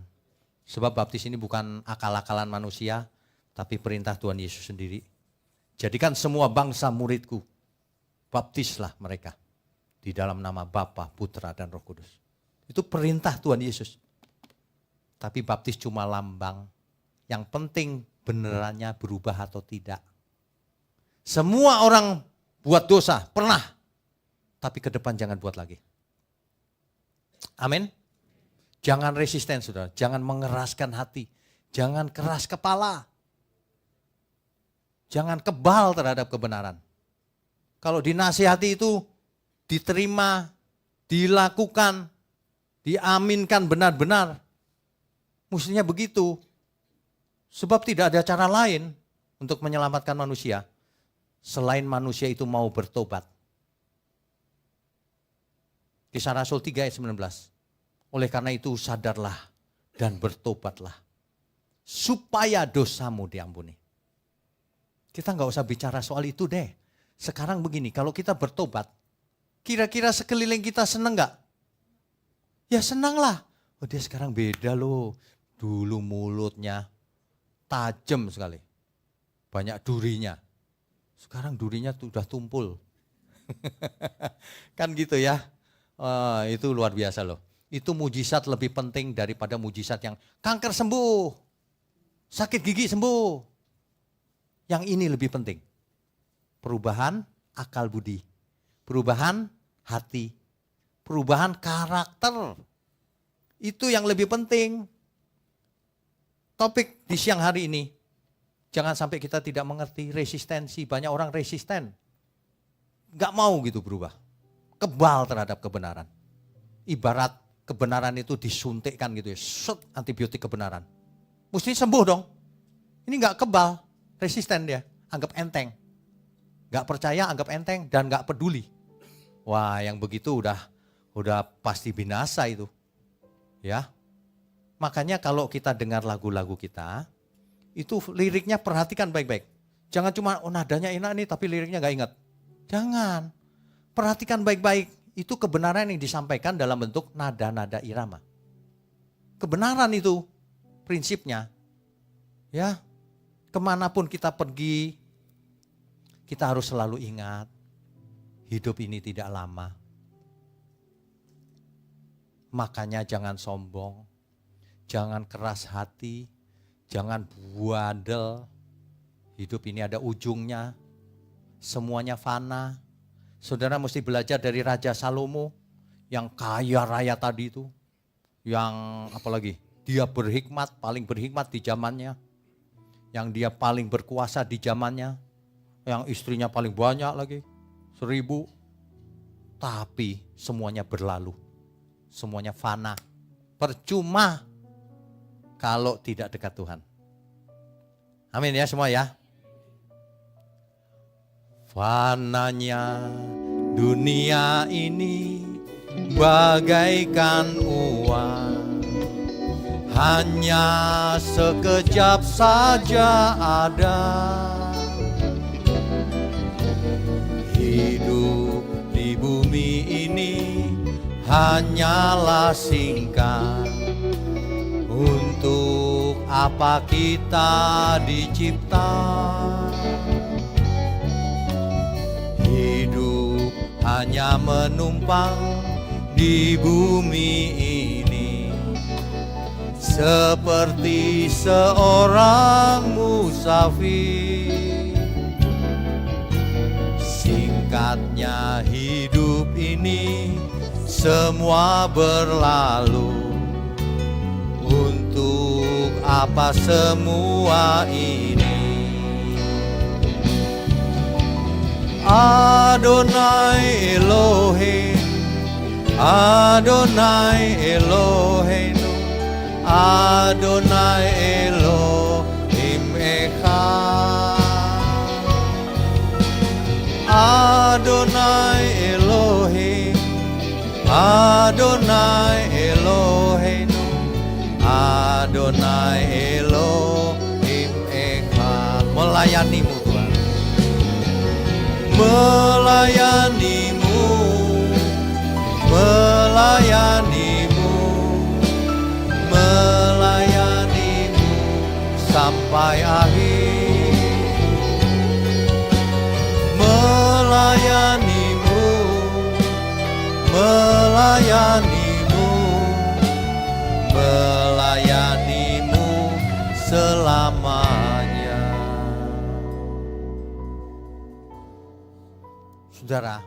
Speaker 1: Sebab baptis ini bukan akal-akalan manusia, tapi perintah Tuhan Yesus sendiri. Jadikan semua bangsa muridku, baptislah mereka di dalam nama Bapa, Putra, dan Roh Kudus. Itu perintah Tuhan Yesus. Tapi baptis cuma lambang. Yang penting benerannya berubah atau tidak. Semua orang buat dosa, pernah. Tapi ke depan jangan buat lagi. Amin. Jangan resisten, saudara. Jangan mengeraskan hati. Jangan keras kepala. Jangan kebal terhadap kebenaran. Kalau dinasihati itu diterima, dilakukan, diaminkan benar-benar. Mestinya begitu. Sebab tidak ada cara lain untuk menyelamatkan manusia. Selain manusia itu mau bertobat. Kisah Rasul 3 ayat 19. Oleh karena itu sadarlah dan bertobatlah. Supaya dosamu diampuni. Kita nggak usah bicara soal itu deh. Sekarang begini, kalau kita bertobat, kira-kira sekeliling kita senang nggak? Ya senanglah. Oh dia sekarang beda loh. Dulu mulutnya tajam sekali. Banyak durinya. Sekarang durinya sudah tumpul. Kan gitu ya. Itu luar biasa loh. Itu mujizat lebih penting daripada mujizat yang kanker sembuh. Sakit gigi sembuh. Yang ini lebih penting. Perubahan akal budi. Perubahan hati. Perubahan karakter. Itu yang lebih penting. Topik di siang hari ini. Jangan sampai kita tidak mengerti resistensi. Banyak orang resisten. Gak mau gitu berubah. Kebal terhadap kebenaran. Ibarat kebenaran itu disuntikkan gitu ya. Set, antibiotik kebenaran. Mesti sembuh dong. Ini gak kebal. Resisten dia. Anggap enteng. Gak percaya, anggap enteng. Dan gak peduli. Wah yang begitu udah pasti binasa itu. Ya. Makanya kalau kita dengar lagu-lagu kita. Itu liriknya perhatikan baik-baik. Jangan cuma nadanya enak nih tapi liriknya gak ingat. Jangan. Perhatikan baik-baik. Itu kebenaran yang disampaikan dalam bentuk nada-nada irama. Kebenaran itu prinsipnya. Ya. Kemanapun kita pergi. Kita harus selalu ingat. Hidup ini tidak lama. Makanya jangan sombong. Jangan keras hati. Jangan buadel, hidup ini ada ujungnya, semuanya fana. Saudara mesti belajar dari Raja Salomo yang kaya raya tadi itu. Yang apalagi, dia berhikmat, paling berhikmat di zamannya. Yang dia paling berkuasa di zamannya. Yang istrinya paling banyak lagi, 1000. Tapi semuanya berlalu, semuanya fana. Percuma kalau tidak dekat Tuhan. Amin ya semua ya. Fananya dunia ini bagaikan uang. Hanya sekejap saja ada. Hidup di bumi ini hanyalah singkat. Untuk apa kita dicipta? Hidup hanya menumpang di bumi ini. Seperti seorang musafir. Singkatnya hidup ini semua berlalu. Untuk apa semua ini? Adonai Elohim, Adonai Eloheinu, Adonai Elohim Echad. Adonai Elohim, Adonai Elohim Echad. Melayanimu Tuhan. Melayanimu, melayanimu, melayanimu sampai akhir. Melayanimu, melayanimu, melayanimu selamanya. Saudara,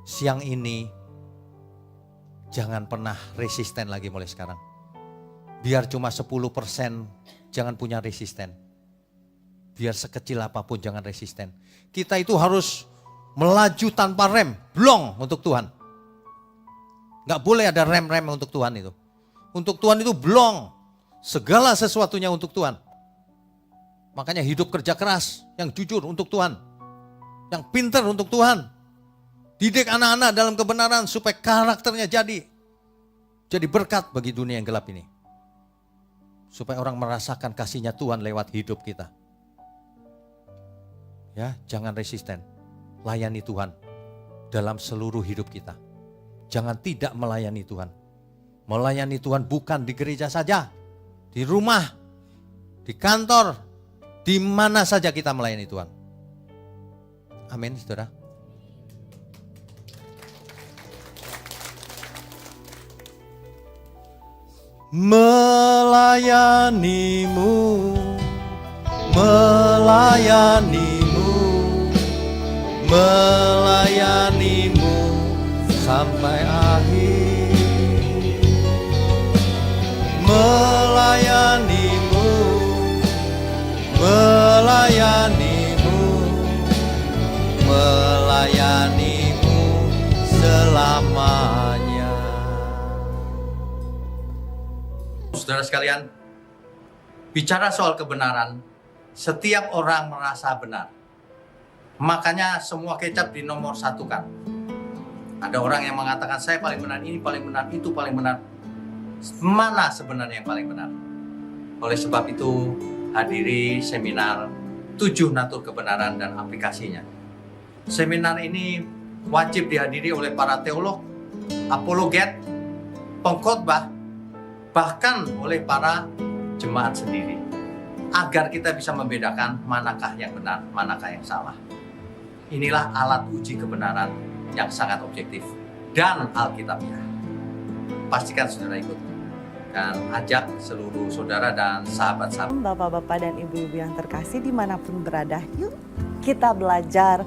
Speaker 1: siang ini jangan pernah resisten lagi mulai sekarang. Biar cuma 10%, jangan punya resisten. Biar sekecil apapun jangan resisten. Kita itu harus melaju tanpa rem, blong untuk Tuhan. Gak boleh ada rem-rem untuk Tuhan itu. Untuk Tuhan itu blong. Segala sesuatunya untuk Tuhan. Makanya hidup kerja keras, yang jujur untuk Tuhan. Yang pintar untuk Tuhan. Didik anak-anak dalam kebenaran supaya karakternya jadi berkat bagi dunia yang gelap ini. Supaya orang merasakan kasihnya Tuhan lewat hidup kita. Ya, jangan resisten. Layani Tuhan dalam seluruh hidup kita. Jangan tidak melayani Tuhan. Melayani Tuhan bukan di gereja saja. Di rumah, di kantor, di mana saja kita melayani Tuhan. Amin, saudara. Melayanimu, melayanimu, melayanimu sampai akhir. Melayanimu, melayanimu, melayanimu selamanya. Saudara sekalian, bicara soal kebenaran, setiap orang merasa benar. Makanya semua kecap dinomor satukan. Ada orang yang mengatakan saya paling benar, ini paling benar, itu paling benar. Mana sebenarnya yang paling benar? Oleh sebab itu, hadiri seminar 7 natur kebenaran dan aplikasinya. Seminar ini wajib dihadiri oleh para teolog, apologet, pengkhotbah, bahkan oleh para jemaat sendiri. Agar kita bisa membedakan manakah yang benar, manakah yang salah. Inilah alat uji kebenaran yang sangat objektif dan alkitabiah. Pastikan saudara ikut dan ajak seluruh saudara dan sahabat-sahabat.
Speaker 2: Bapak-bapak dan ibu-ibu yang terkasih dimanapun berada, yuk kita belajar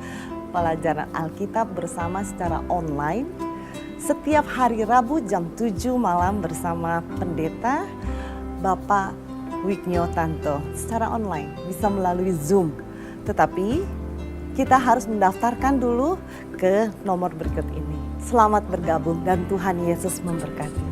Speaker 2: pelajaran Alkitab bersama secara online. Setiap hari Rabu jam 7 malam bersama pendeta Bapak Wiknyo Tanto secara online, bisa melalui Zoom. Tetapi kita harus mendaftarkan dulu ke nomor berikut ini. Selamat bergabung dan Tuhan Yesus memberkati.